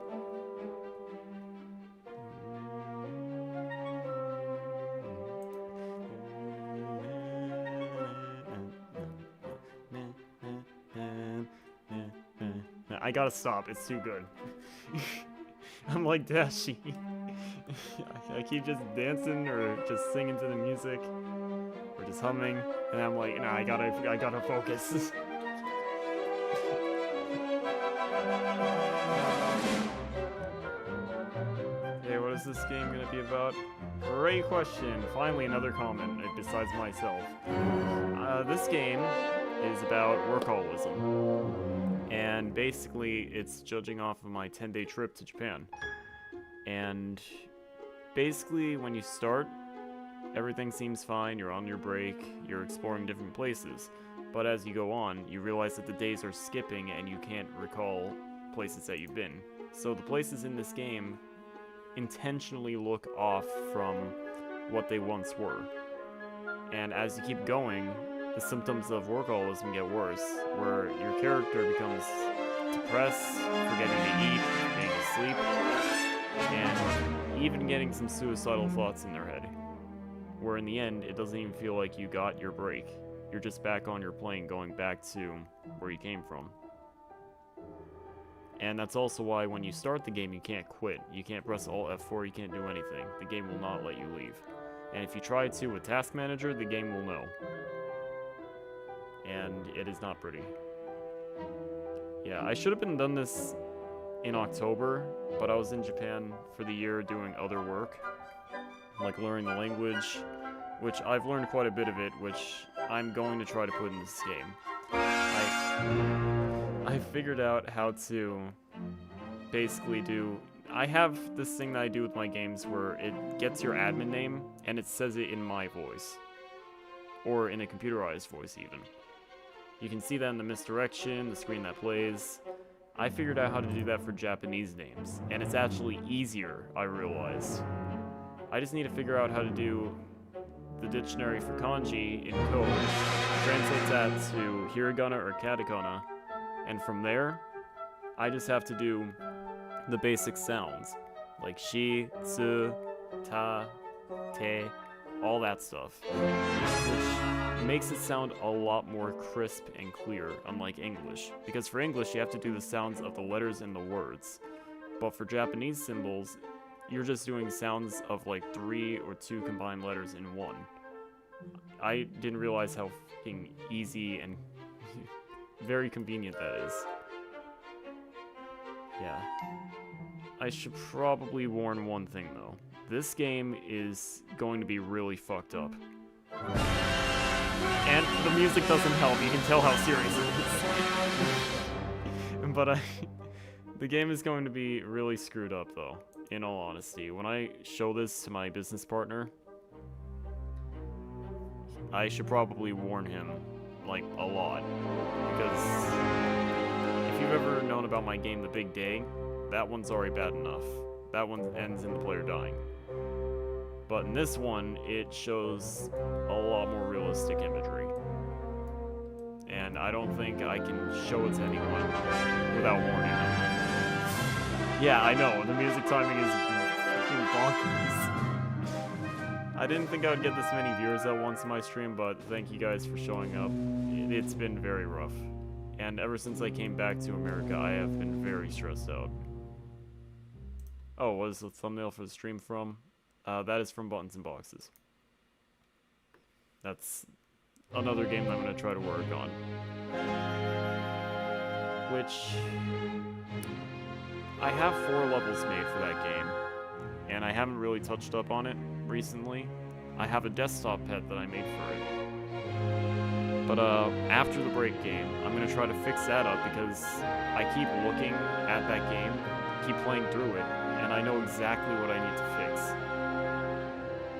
I gotta stop, it's too good. I'm like Dashi. I keep just dancing or just singing to the music or just humming, and I'm like, nah, I gotta focus. Okay, what is this game gonna be about? Great question. Finally, another comment besides myself. This game is about workaholism. And basically, it's judging off of my 10-day trip to Japan. And basically, when you start, everything seems fine, you're on your break, you're exploring different places. But as you go on, you realize that the days are skipping and you can't recall places that you've been. So the places in this game intentionally look off from what they once were. And as you keep going, the symptoms of workaholism get worse, where your character becomes depressed, forgetting to eat, forgetting to sleep, and even getting some suicidal thoughts in their head. Where in the end, it doesn't even feel like you got your break. You're just back on your plane going back to where you came from. And that's also why when you start the game, you can't quit. You can't press Alt F4, you can't do anything. The game will not let you leave. And if you try to with Task Manager, the game will know. And it is not pretty. Yeah, I should have been done this in October, but I was in Japan for the year doing other work, like learning the language, which I've learned quite a bit of it, which I'm going to try to put in this game. I figured out how to basically do... I have this thing that I do with my games where it gets your admin name, and it says it in my voice. Or in a computerized voice, even. You can see that in the misdirection, the screen that plays. I figured out how to do that for Japanese names, and it's actually easier, I realized. I just need to figure out how to do the dictionary for kanji in code, translate that to hiragana or katakana, and from there, I just have to do the basic sounds, like shi, tsu, ta, te, all that stuff, which makes it sound a lot more crisp and clear, unlike English. Because for English, you have to do the sounds of the letters and the words. But for Japanese symbols, you're just doing sounds of like 3 or 2 combined letters in one. I didn't realize how fucking easy and very convenient that is. Yeah. I should probably warn one thing though. This game is going to be really fucked up. And the music doesn't help, you can tell how serious it is. But the game is going to be really screwed up though, in all honesty. When I show this to my business partner, I should probably warn him, like, a lot. Because if you've ever known about my game The Big Day, that one's already bad enough. That one ends in the player dying. But in this one, it shows a lot more realistic imagery. And I don't think I can show it to anyone without warning them. Yeah, I know, the music timing is fucking bonkers. I didn't think I would get this many viewers at once in my stream, but thank you guys for showing up. It's been very rough. And ever since I came back to America, I have been very stressed out. Oh, what is the thumbnail for the stream from? That is from Buttons and Boxes. That's another game that I'm going to try to work on. Which... I have 4 levels made for that game, and I haven't really touched up on it recently. I have a desktop pet that I made for it. But after the break game, I'm going to try to fix that up because I keep looking at that game, keep playing through it, and I know exactly what I need to fix.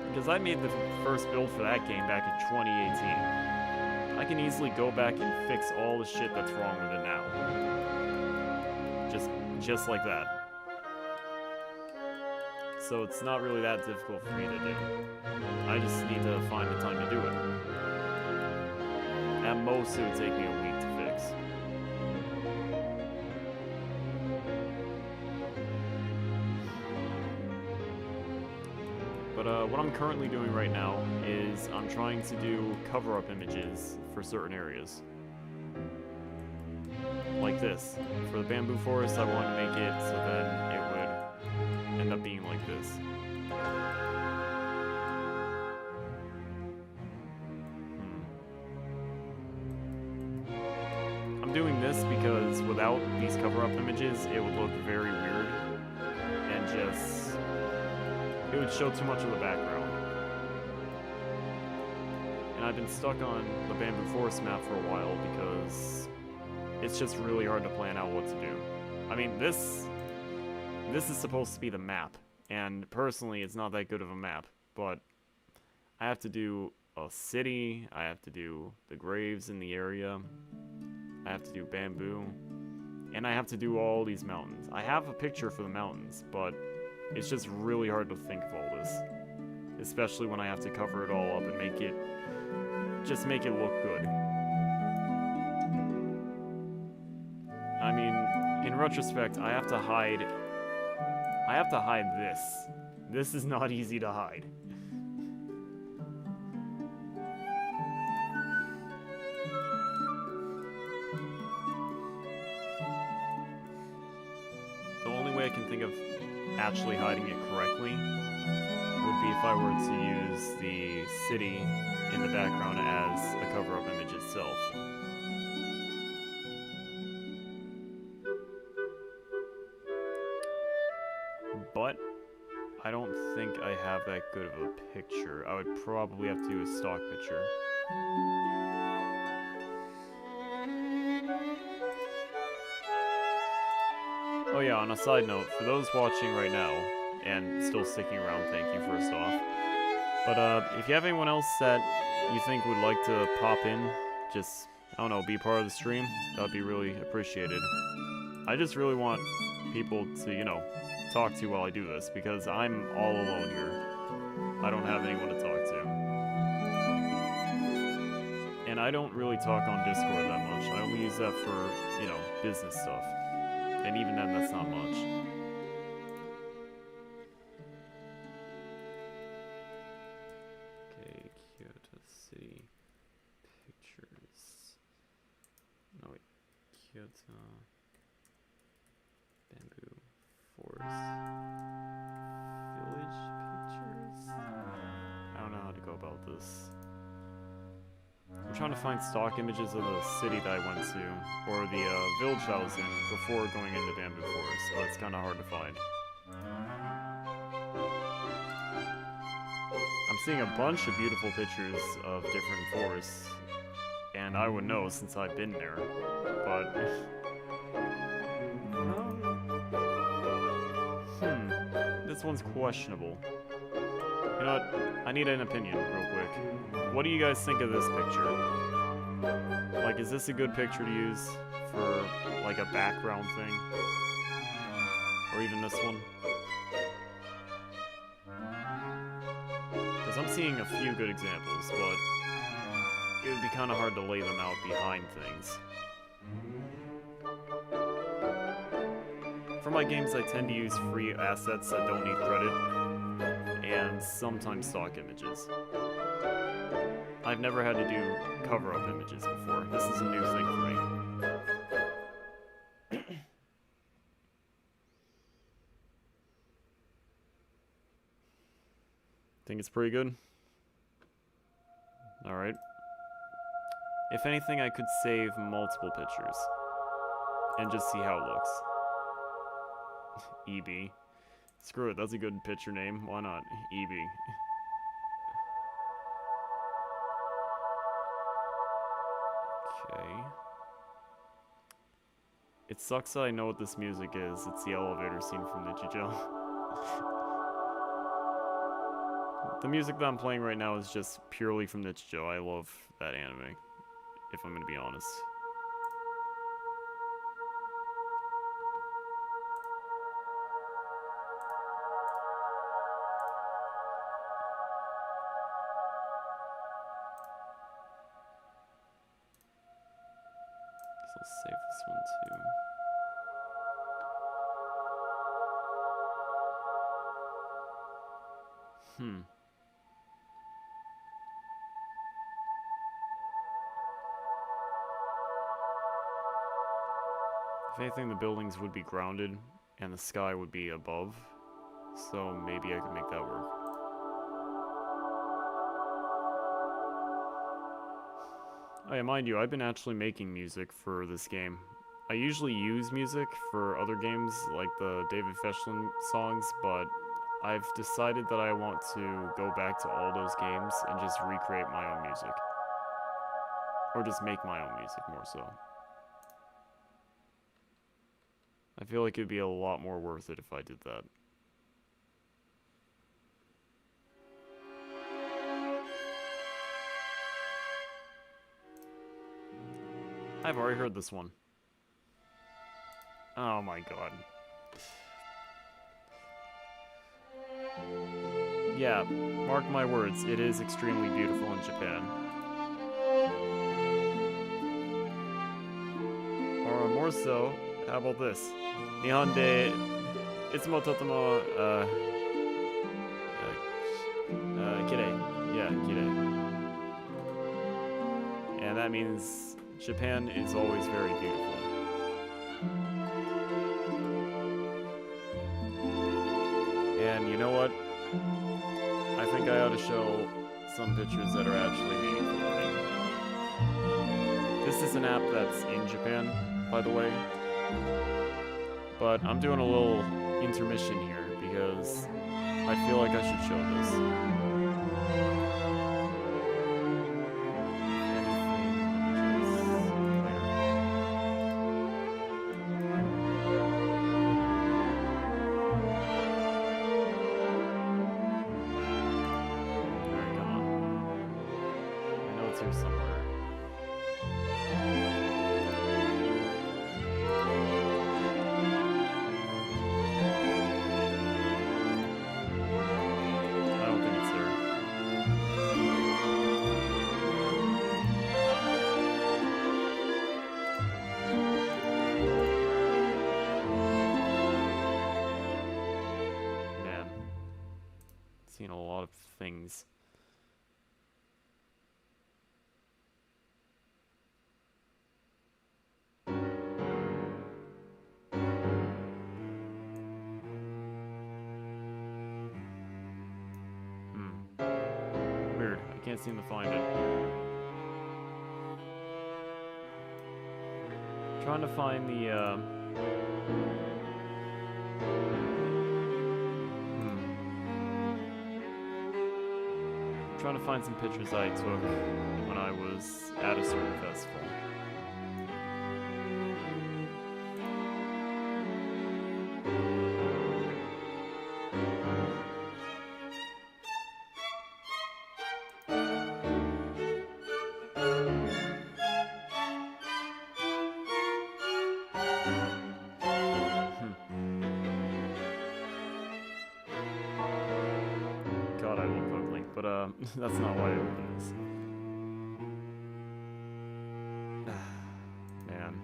Because I made the first build for that game back in 2018. I can easily go back and fix all the shit that's wrong with it now. Just like that. So it's not really that difficult for me to do. I just need to find the time to do it. At most, it would take me a week to fix. But what I'm currently doing right now is I'm trying to do cover-up images for certain areas. Like this. For the bamboo forest, I wanted to make it so that it would end up being like this. I'm doing this because without these cover-up images, it would look very weird and just... it would show too much of the background. And I've been stuck on the bamboo forest map for a while because it's just really hard to plan out what to do. I mean, this is supposed to be the map, and personally, it's not that good of a map, but I have to do a city, I have to do the graves in the area, I have to do bamboo, and I have to do all these mountains. I have a picture for the mountains, but it's just really hard to think of all this, especially when I have to cover it all up and make it look good. I mean, in retrospect, I have to hide this. This is not easy to hide. The only way I can think of actually hiding it correctly would be if I were to use the city in the background as a cover-up image itself. But I don't think I have that good of a picture. I would probably have to do a stock picture. Oh yeah, on a side note, for those watching right now, and still sticking around, thank you first off. But if you have anyone else that you think would like to pop in, just, I don't know, be part of the stream, that would be really appreciated. I just really want people to, you know, talk to while I do this, because I'm all alone here. I don't have anyone to talk to. And I don't really talk on Discord that much. I only use that for, you know, business stuff. And even then, that's not much. Okay, Kyoto City. Kyoto. Bamboo Forest. Village pictures? I don't know how to go about this. I'm trying to find stock images of the city that I went to, or the village I was in before going into Bamboo Forest, so it's kind of hard to find. I'm seeing a bunch of beautiful pictures of different forests, and I would know since I've been there, but... This one's questionable. You know what? I need an opinion real quick. What do you guys think of this picture? Like, is this a good picture to use for, like, a background thing? Or even this one? Because I'm seeing a few good examples, but it would be kind of hard to lay them out behind things. For my games, I tend to use free assets that don't need credit, and sometimes stock images. I've never had to do cover-up images before. This is a new thing for me. Think it's pretty good? Alright. If anything, I could save multiple pictures and just see how it looks. EB. Screw it, that's a good picture name. Why not? EB. Okay. It sucks that I know what this music is. It's the elevator scene from Nichijou. The music that I'm playing right now is just purely from Nichijou. I love that anime, if I'm gonna be honest. I'll save this one too. If anything, the buildings would be grounded and the sky would be above, so maybe I could make that work. Oh yeah, mind you, I've been actually making music for this game. I usually use music for other games, like the David Fechlin songs, but I've decided that I want to go back to all those games and just recreate my own music. Or just make my own music, more so. I feel like it'd be a lot more worth it if I did that. I've already heard this one. Oh my god. Yeah, mark my words, it is extremely beautiful in Japan. Or more so, how about this? Nihon de itsumo totomo kirei. Yeah, kirei. And that means Japan is always very beautiful. And you know what? I think I ought to show some pictures that are actually meaningful to me. This is an app that's in Japan, by the way. But I'm doing a little intermission here because I feel like I should show this. Seen a lot of things. Can't seem to find it. Trying to find the, trying to find some pictures I took when I was at a certain festival. God, I look ugly, but that's not why I opened this. Man.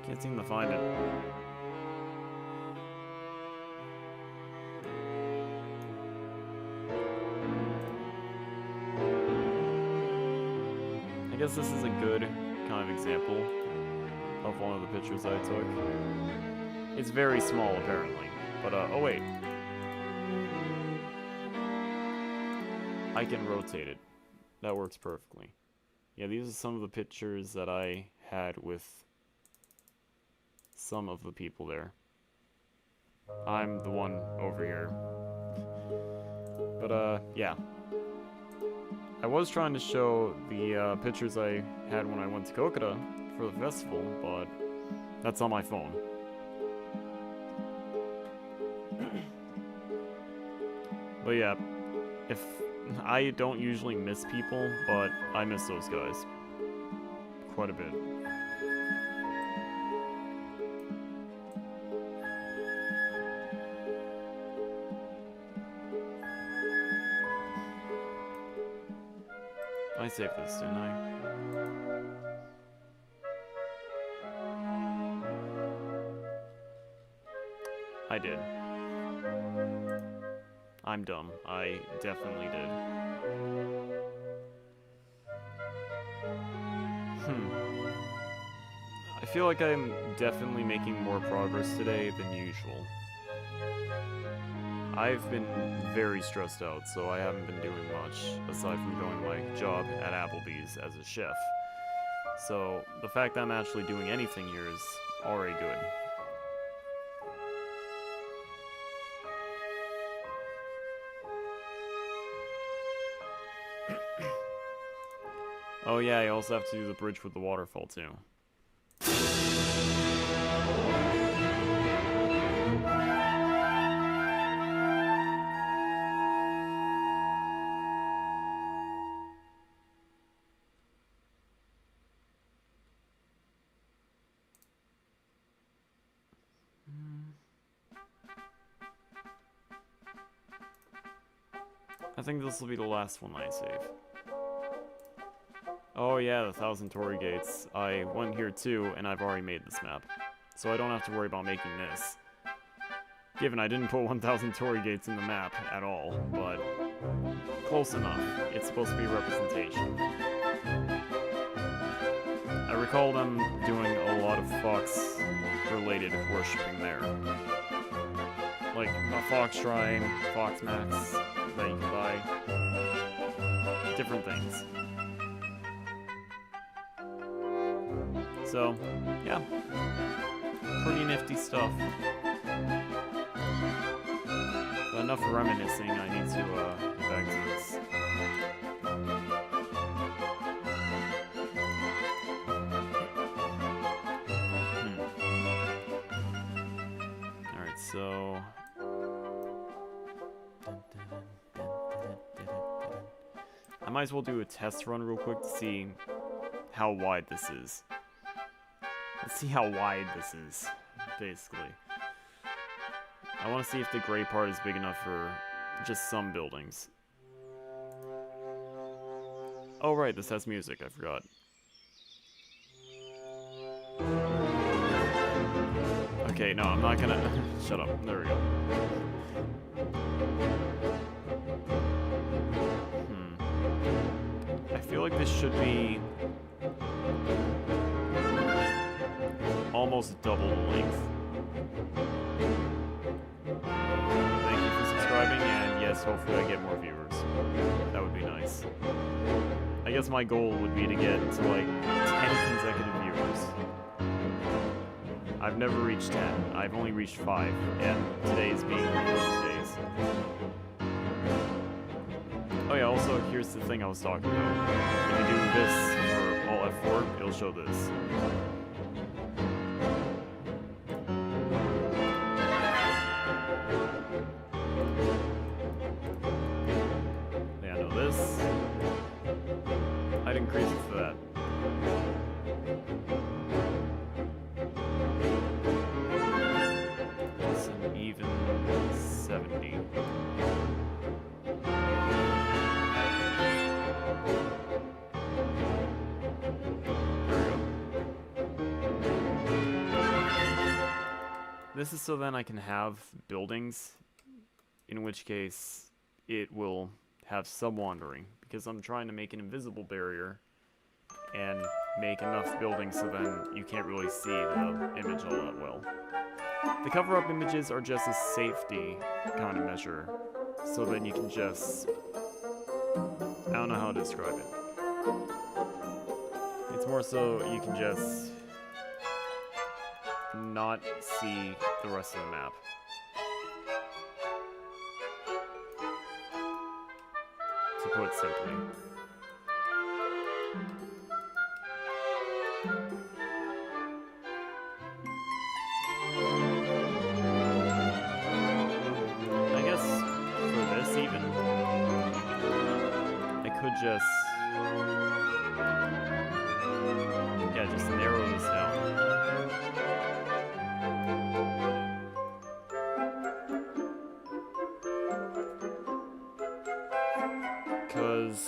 Can't seem to find it. I guess this is a good kind of example of one of the pictures I took. It's very small, apparently, but oh wait. I can rotate it. That works perfectly. Yeah, these are some of the pictures that I had with some of the people there. I'm the one over here. But, yeah. I was trying to show the pictures I had when I went to Kokura for the festival, but that's on my phone. But yeah, if I don't usually miss people, but I miss those guys quite a bit. I saved this, didn't I? I did. I'm dumb. I definitely did. I feel like I'm definitely making more progress today than usual. I've been very stressed out, so I haven't been doing much, aside from going to my job at Applebee's as a chef. So, the fact that I'm actually doing anything here is already good. Oh yeah, I also have to do the bridge with the waterfall too. I think this will be the last one I save. Oh yeah, the 1,000 Torii Gates. I went here too, and I've already made this map. So I don't have to worry about making this. Given I didn't put 1,000 Torii Gates in the map at all, but close enough. It's supposed to be representation. I recall them doing a lot of fox-related worshipping there. Like a fox shrine, fox mats that you can buy. Different things. So, yeah, pretty nifty stuff. But enough reminiscing, I need to get back to this. Alright, so... I might as well do a test run real quick to see how wide this is. Let's see how wide this is, basically. I want to see if the gray part is big enough for just some buildings. Oh right, this has music, I forgot. Okay, no, I'm not gonna... Shut up, there we go. I feel like this should be... almost double the length. Thank you for subscribing, and yes, hopefully I get more viewers. That would be nice. I guess my goal would be to get to like 10 consecutive viewers. I've never reached 10. I've only reached 5, and today's being one of those days. Oh yeah, also, here's the thing I was talking about. When you do this for Alt F4, it'll show this. Yeah, no, this. I'd increase it to that. It's an even 70. This is so then I can have buildings, in which case it will have some wandering, because I'm trying to make an invisible barrier and make enough buildings so then you can't really see the image all that well. The cover-up images are just a safety kind of measure, so then you can just... I don't know how to describe it. It's more so you can just not see the rest of the map. To put it simply. I guess for this even, I could just... yeah, just narrow this down. Because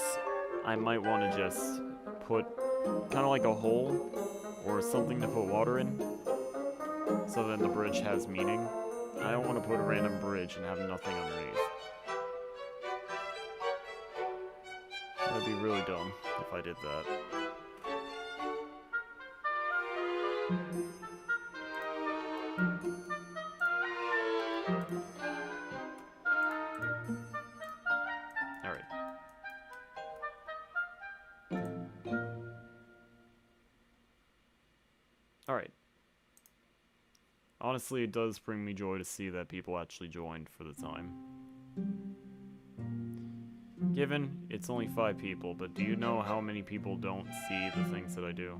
I might want to just put kind of like a hole or something to put water in, so then the bridge has meaning. I don't want to put a random bridge and have nothing underneath. That'd be really dumb if I did that. Alright. Alright. Honestly, it does bring me joy to see that people actually joined for the time. Given, it's only 5 people, but do you know how many people don't see the things that I do?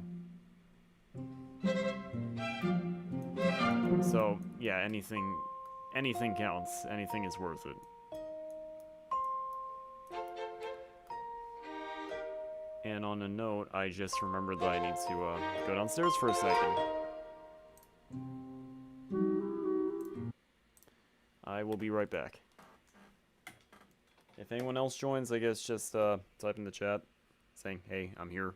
So, yeah, anything counts. Anything is worth it. And on a note, I just remembered that I need to go downstairs for a second. I will be right back. If anyone else joins, I guess just type in the chat saying, hey, I'm here.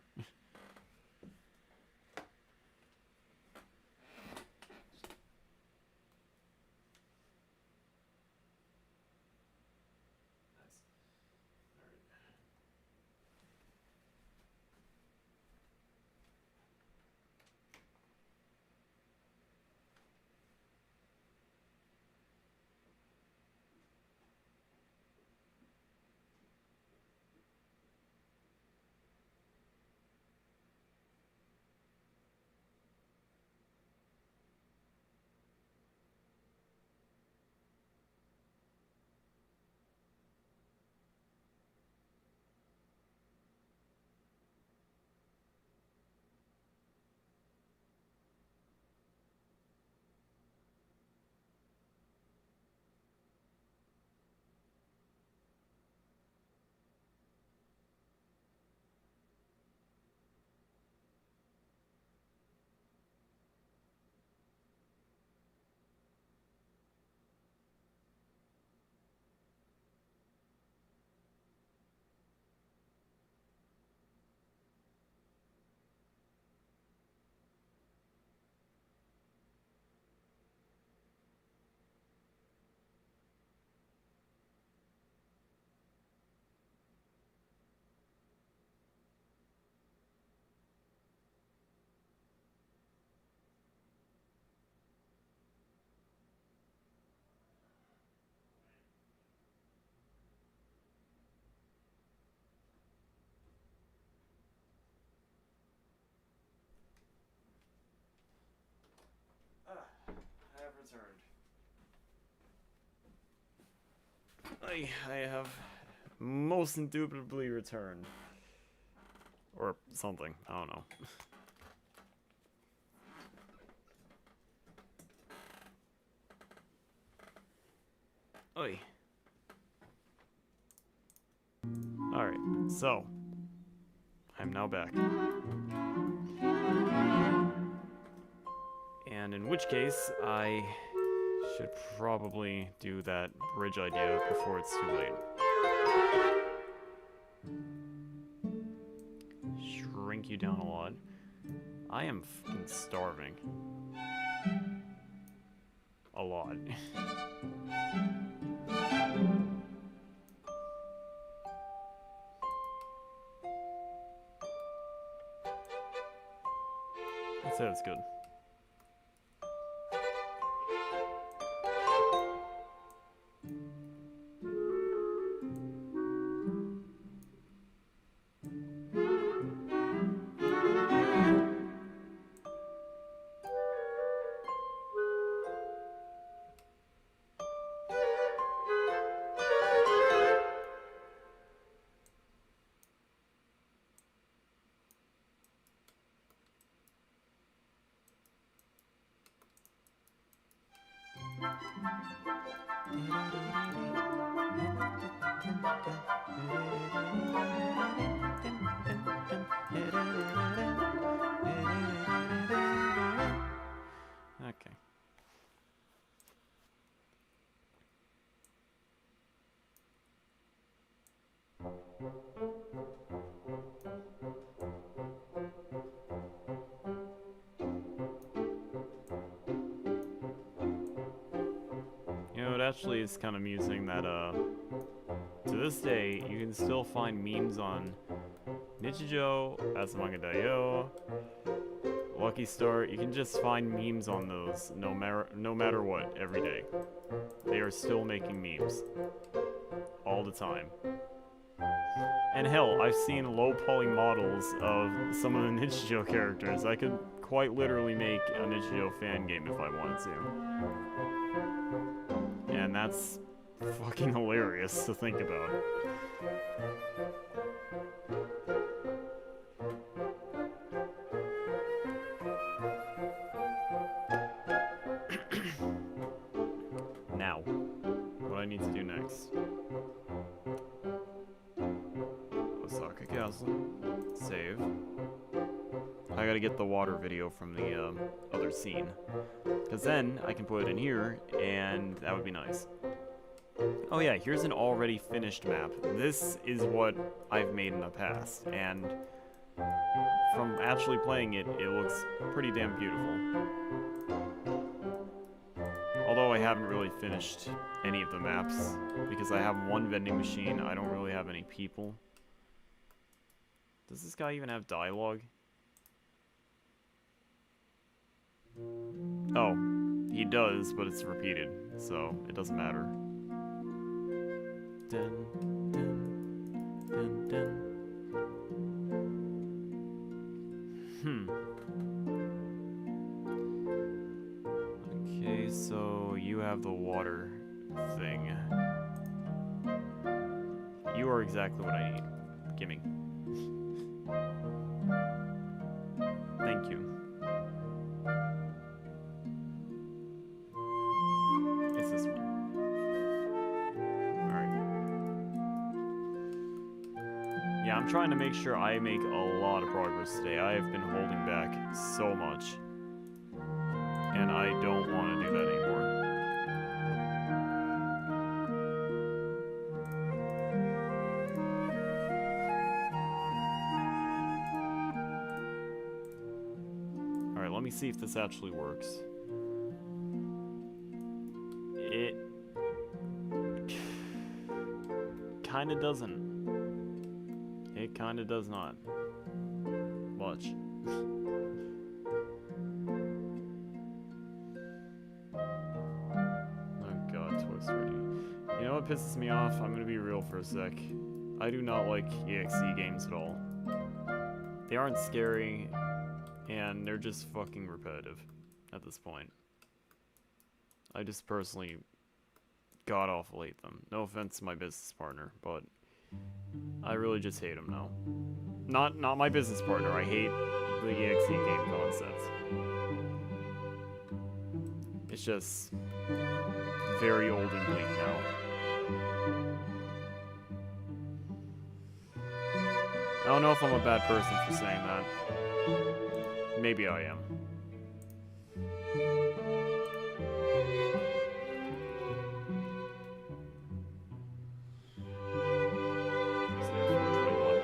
I have most indubitably returned. Or something. I don't know. Oi. Alright, so. I'm now back. And in which case, I should probably do that bridge idea before it's too late. Shrink you down a lot. I am fucking starving. A lot. I'd say that's good. Okay. You know, it actually is kind of amusing that, to this day, you can still find memes on Nichijou, Azumanga.io, Lucky Star. You can just find memes on those no matter what, every day. They are still making memes. All the time. And hell, I've seen low poly models of some of the Nichijou characters. I could quite literally make a Nichijou fan game if I wanted to. And that's fucking hilarious to think about. Now, what I need to do next. Osaka Castle. Save. I gotta get the water video from the other scene. Because then I can put it in here, and that would be nice. Oh yeah, here's an already finished map. This is what I've made in the past, and from actually playing it, it looks pretty damn beautiful. Although I haven't really finished any of the maps, because I have one vending machine, I don't really have any people. Does this guy even have dialogue? Oh, he does, but it's repeated, so it doesn't matter. Dun, dun, dun, dun. Okay, so you have the water thing. You are exactly what I need. Gimme. Thank you. It's this one. Alright. Yeah, I'm trying to make sure I make a lot of progress today. I have been holding back so much. And I don't want to do that anymore. Alright, let me see if this actually works. It kinda doesn't. It kinda does not. Much. Oh god, Toy Story. You know what pisses me off? I'm gonna be real for a sec. I do not like EXE games at all. They aren't scary, and they're just fucking repetitive at this point. I just personally god awful hate them. No offense to my business partner, but I really just hate them now. Not my business partner. I hate the EXE game concept. It's just very old and bleak now. I don't know if I'm a bad person for saying that. Maybe I am. Is there 421?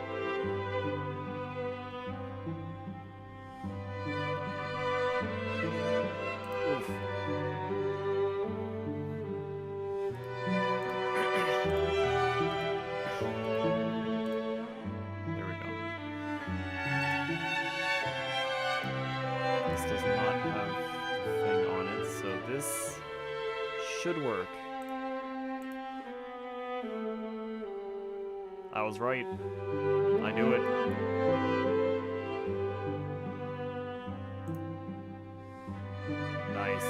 Oof. There we go. This does not have a thing on it, so this should work. I was right. I knew it. Nice.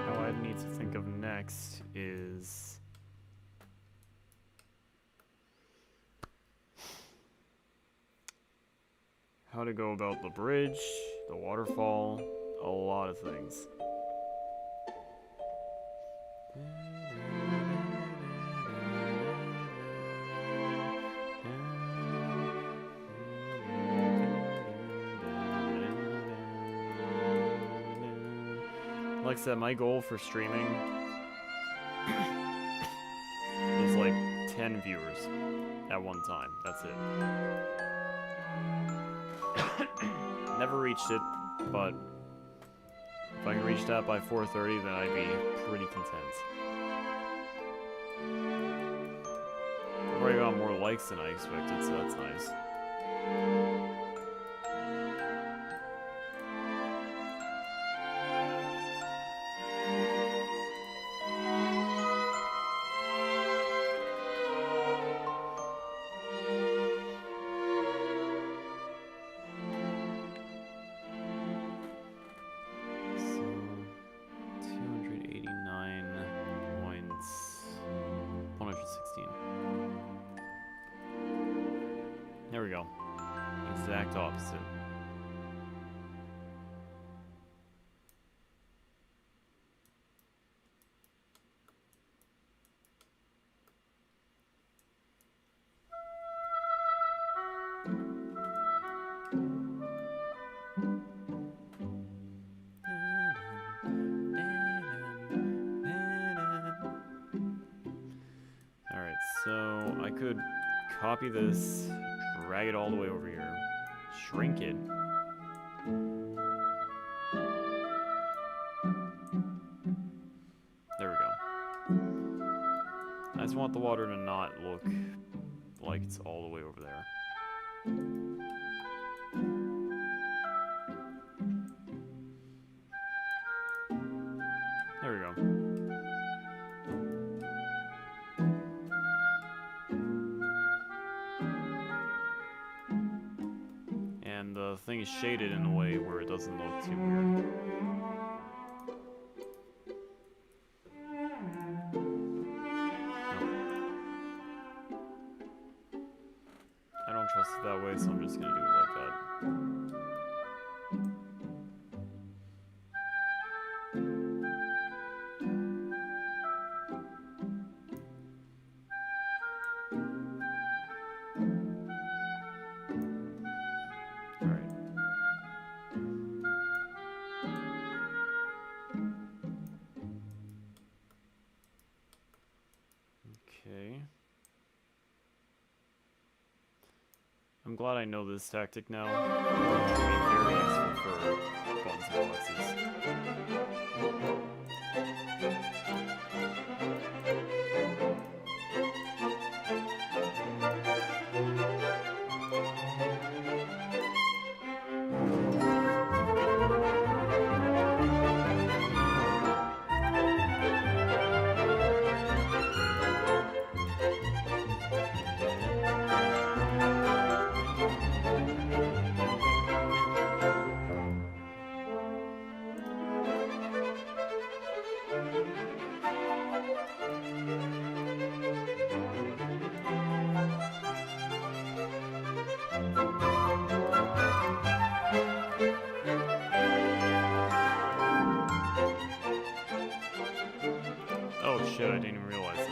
Now what I need to think of next is how to go about the bridge, the waterfall, a lot of things. Like I said, my goal for streaming is like 10 viewers at one time. That's it. Never reached it, but if I can reach that by 4:30, then I'd be pretty content. I've already got more likes than I expected, so that's nice. So, 289 points, 116. There we go. Exact opposite. Alright, so I could copy this, drag it all the way over here, shrink it. There we go. I just want the water to not look like it's all the way over there. There we go. And the thing is shaded in a way where it doesn't look too weird. I don't trust it that way, so I'm just gonna do it like that. Alright. Okay. I'm glad I know this tactic now. It'll be very useful for buttons and boxes. shit, I didn't even realize that.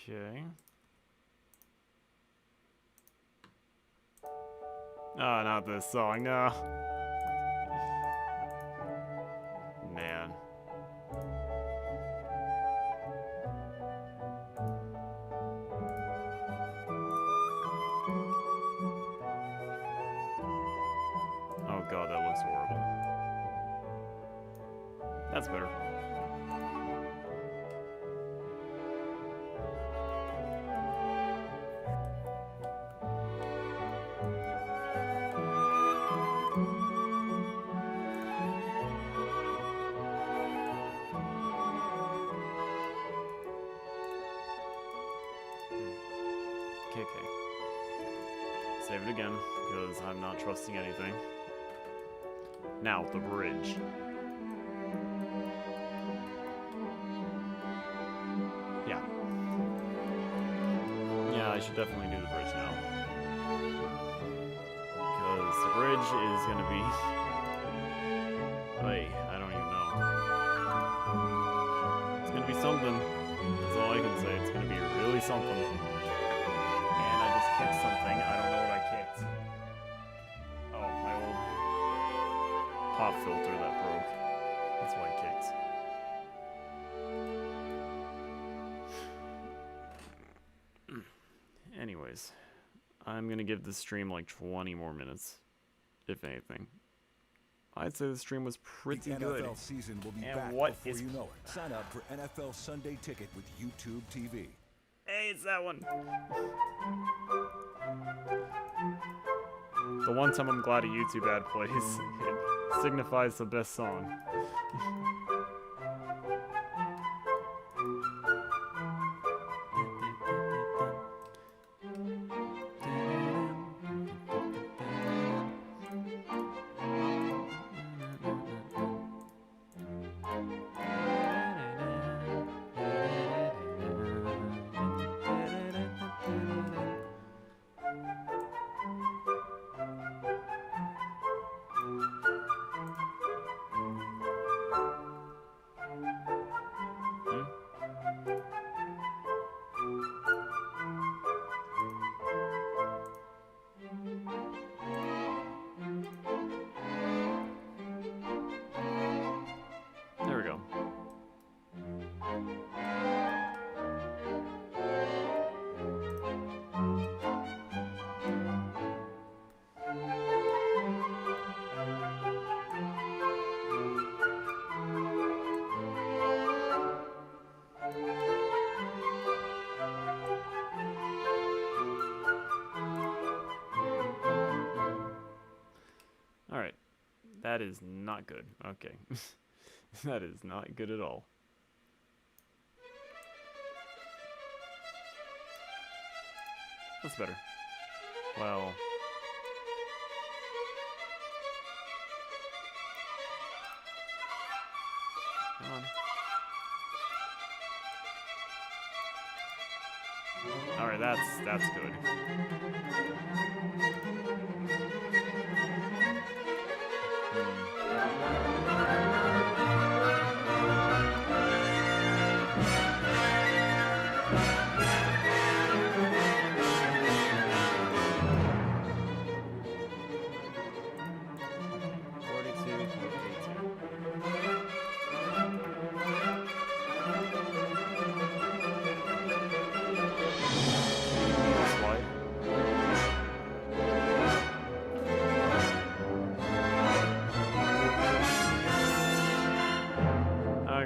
Okay. Oh, not this song, no. Man. Oh god, that looks horrible. That's better. Okay. Save it again, because I'm not trusting anything. Now, the bridge. Yeah. Yeah, I should definitely do the bridge now. Because the bridge is gonna be... Hey, I don't even know. It's gonna be something. That's all I can say. It's gonna be really something. Kicked something. I don't know what I kicked. Oh, my old pop filter that broke. That's why I kicked. Anyways, I'm gonna give this stream like 20 more minutes, if anything. I'd say the stream was pretty The good. NFL season will be And back what before is- you know it. Sign up for NFL Sunday Ticket with YouTube TV. Hey, it's that one. The one time I'm glad a YouTube ad plays, it signifies the best song. There we go. All right. That is not good. Okay. That is not good at all. That's better. Well... Come on. Alright, that's good.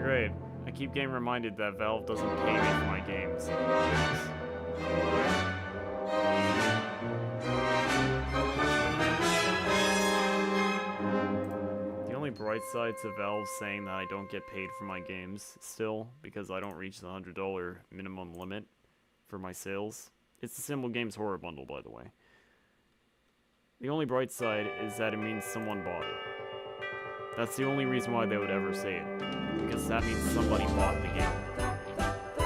Great. I keep getting reminded that Valve doesn't pay me for my games. The only bright bright side to Valve saying that I don't get paid for my games still because I don't reach the $100 minimum limit for my sales. It's the Simple Games Horror Bundle, by the way. The only bright side is that it means someone bought it. That's the only reason why they would ever say it, because that means somebody bought the game. Of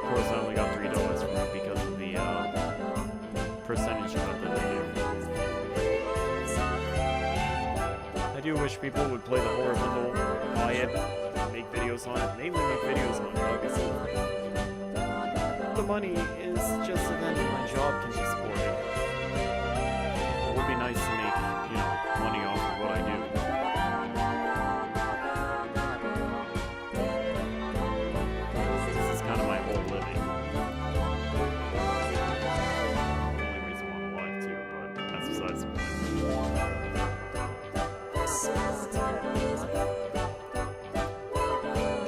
course, I only got $3 from it because of the percentage cut that they do. I do wish people would play the horror bundle, buy it, make videos on it, mainly make videos on it, obviously. The money is just so that my job can be supported. It would be nice to make, you know, money off of what I do. This is kind of my whole living. The only reason why I'm alive too, but that's besides the point.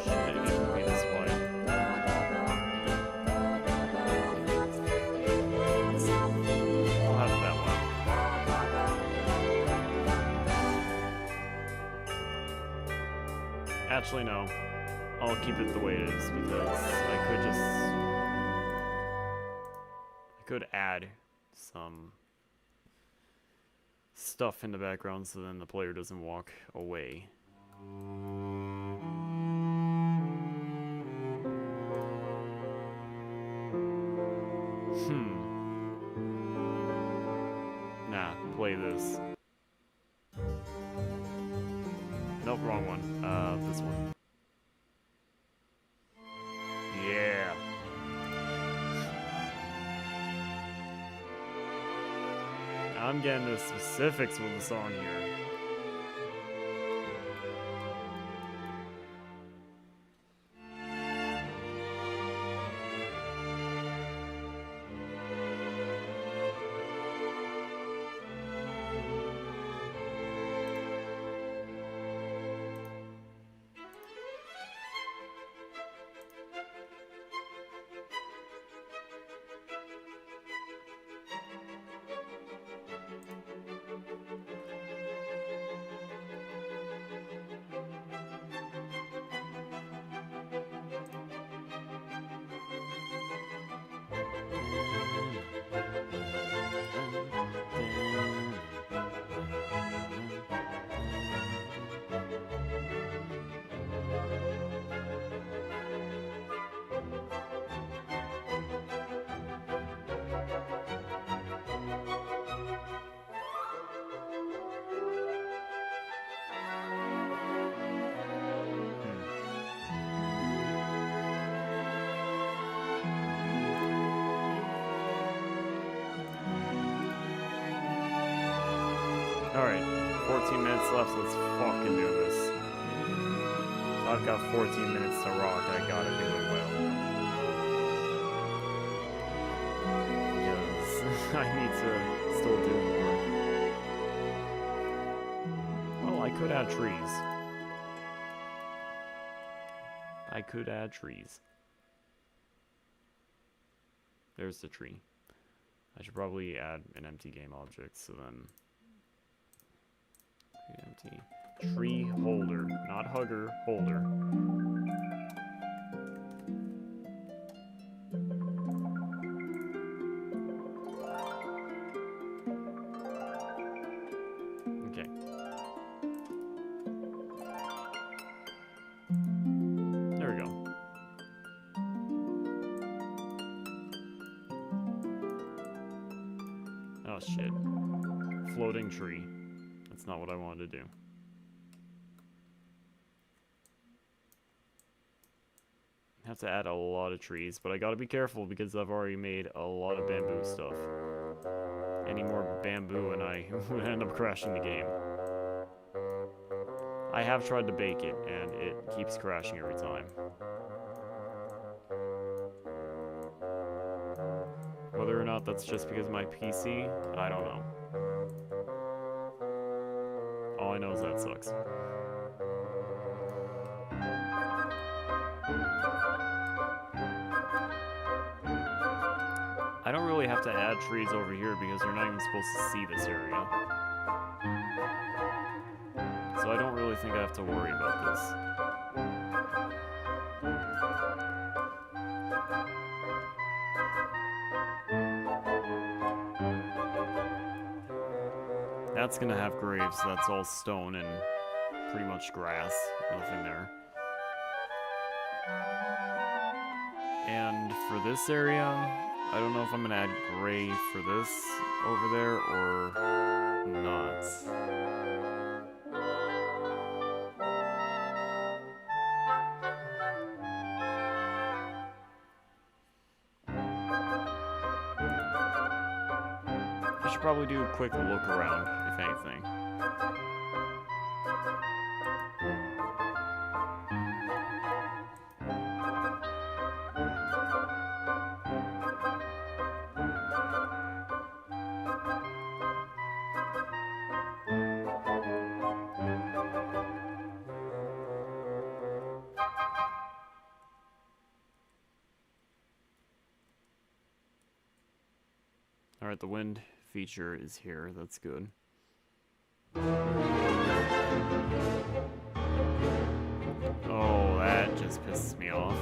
Shit, it needs to be this way. I'll have it that way. Actually, no. I'll keep it the way it is because I could add some stuff in the background so then the player doesn't walk away. Nah, play this. Nope, wrong one. This one. Yeah. I'm getting the specifics with the song here. Alright, 14 minutes left, let's fucking do this. I've got 14 minutes to rock, I gotta do it well. Because I need to still do more. Oh, I could add trees. I could add trees. There's the tree. I should probably add an empty game object, so then... empty. Tree holder, not hugger, holder. Okay. There we go. Oh shit. Floating tree. That's not what I wanted to do. I have to add a lot of trees, but I gotta be careful because I've already made a lot of bamboo stuff. Any more bamboo and I would end up crashing the game. I have tried to bake it and it keeps crashing every time. Whether or not that's just because of my PC, I don't know. All I know is that sucks. I don't really have to add trees over here because you're not even supposed to see this area. So I don't really think I have to worry about this. That's gonna have graves, that's all stone and pretty much grass, nothing there. And for this area, I don't know if I'm gonna add gray for this over there or not. I should probably do a quick look around, if anything. Alright, the wind feature is here, that's good. Oh, that just pisses me off.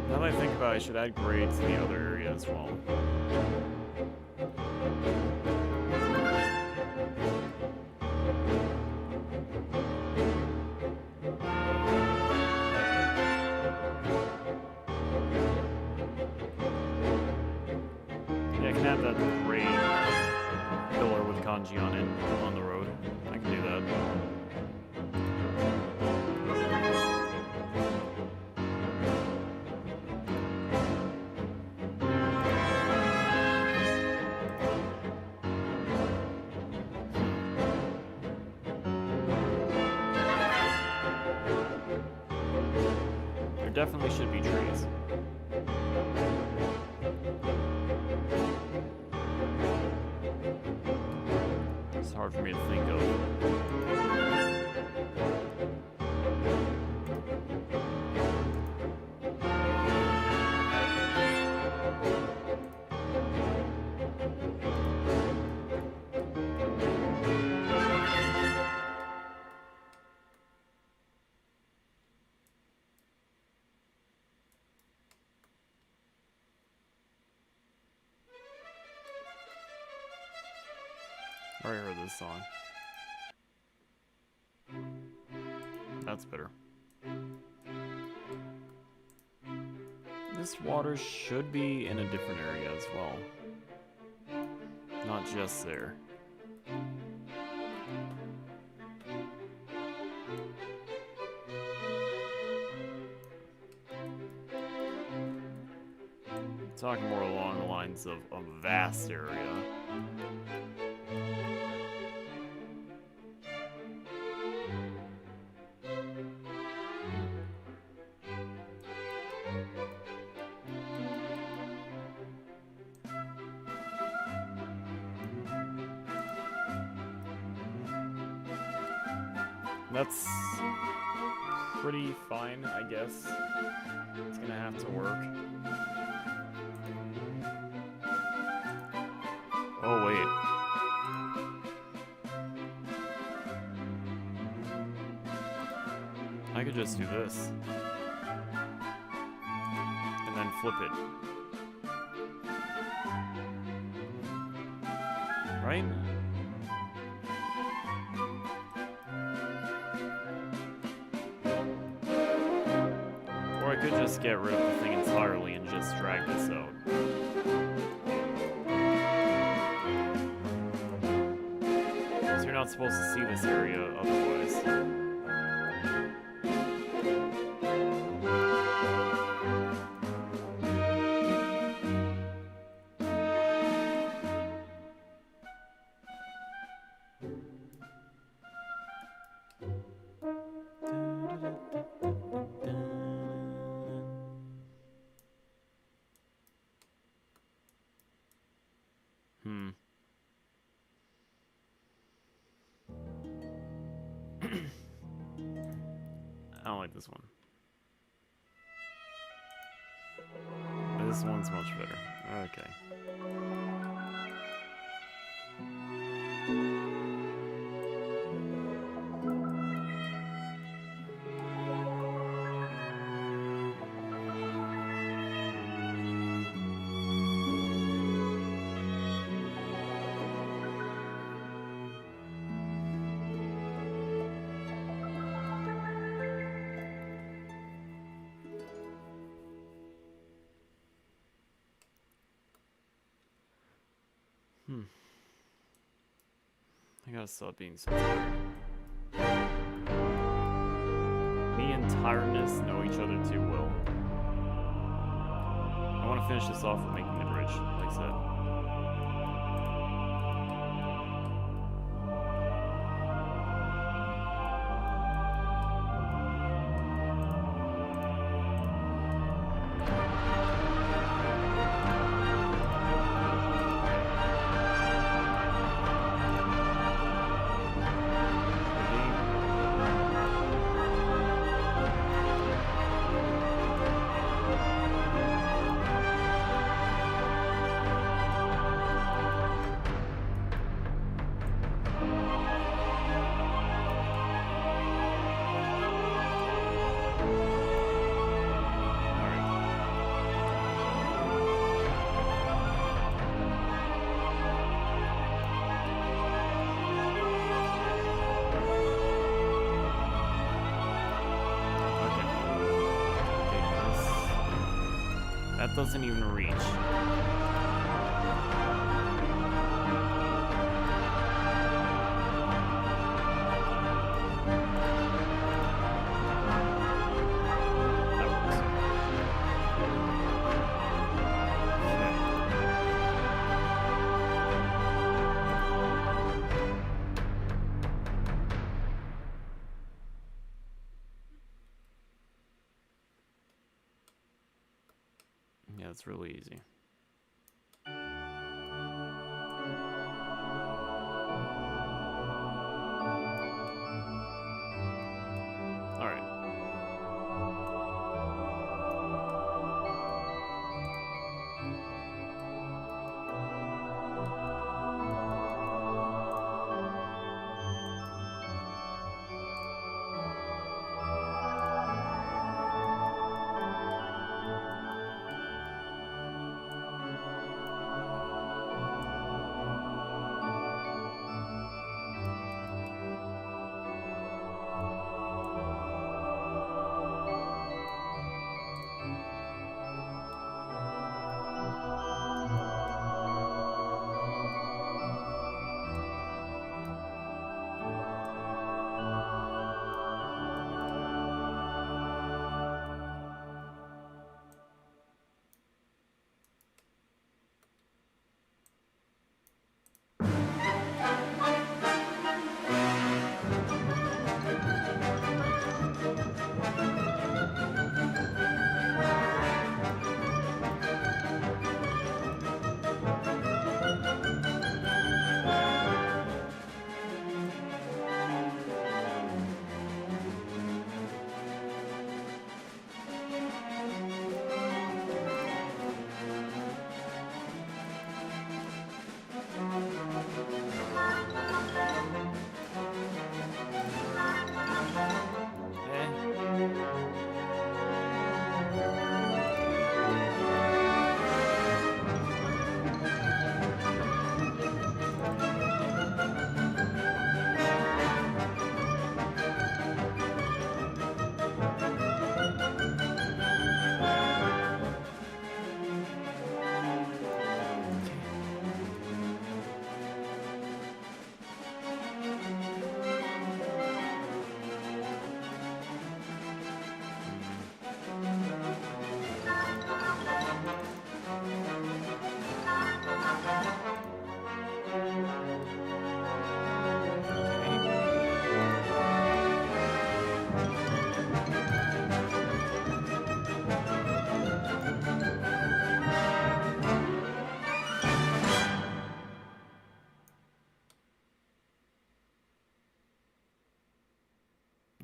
Now that I think about it, I should add gray to the other area as well. Yeah, I can add that gray pillar with kanji on it on the road. I can do that. There definitely should be trees. It's hard for me to think of. I already heard this song. That's better. This water should be in a different area as well. Not just there. Talking more along the lines of a vast area. That's pretty fine, I guess. It's gonna have to work. Oh, wait. I could just do this. And then flip it. Right? Or I could just get rid of the thing entirely and just drag this out. So you're not supposed to see this area otherwise. I don't like this one. This one's much better. Okay. I gotta stop being so tired. Me and tiredness know each other too well. I want to finish this off with making the bridge, like I said. That doesn't even reach. That works. Yeah, it's really easy. All right.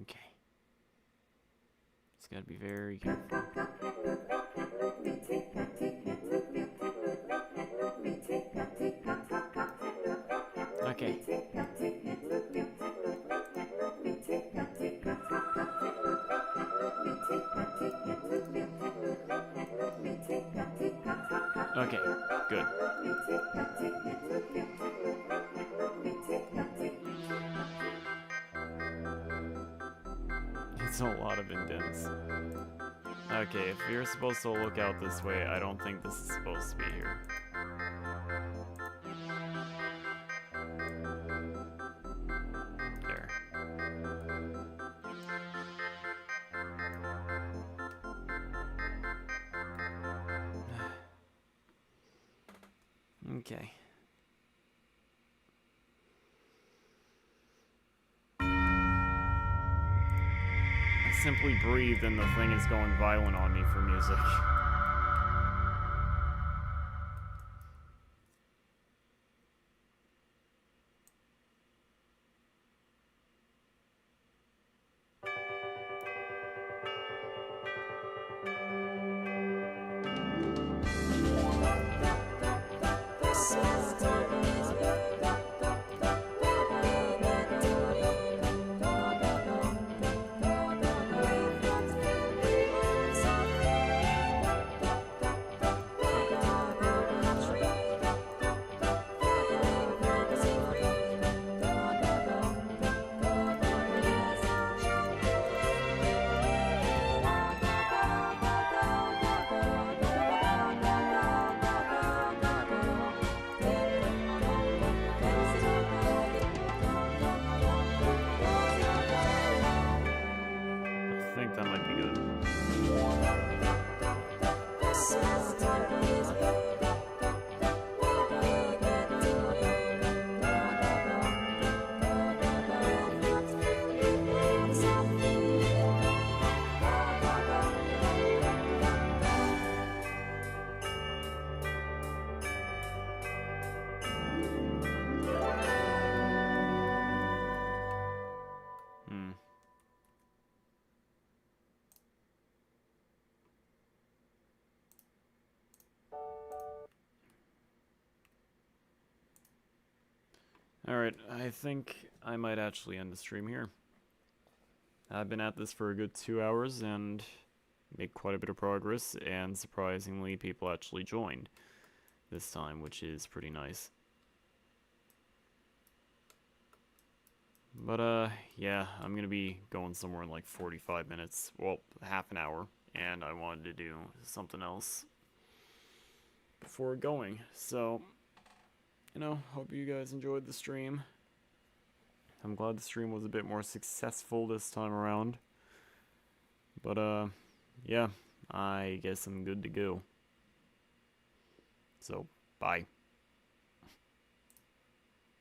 Okay. Just gotta be very careful. Okay. Okay, good. It's a lot of indents. Okay, if you're supposed to look out this way, I don't think this is supposed to be here. Okay. I simply breathed and the thing is going violent on me for music. I think that might be good. Hmm. Alright, I think I might actually end the stream here. I've been at this for a good 2 hours and made quite a bit of progress, and surprisingly people actually joined this time, which is pretty nice. But yeah, I'm gonna be going somewhere in like 45 minutes, well, half an hour, and I wanted to do something else before going, so, you know, hope you guys enjoyed the stream. I'm glad the stream was a bit more successful this time around. But, yeah, I guess I'm good to go. So, bye.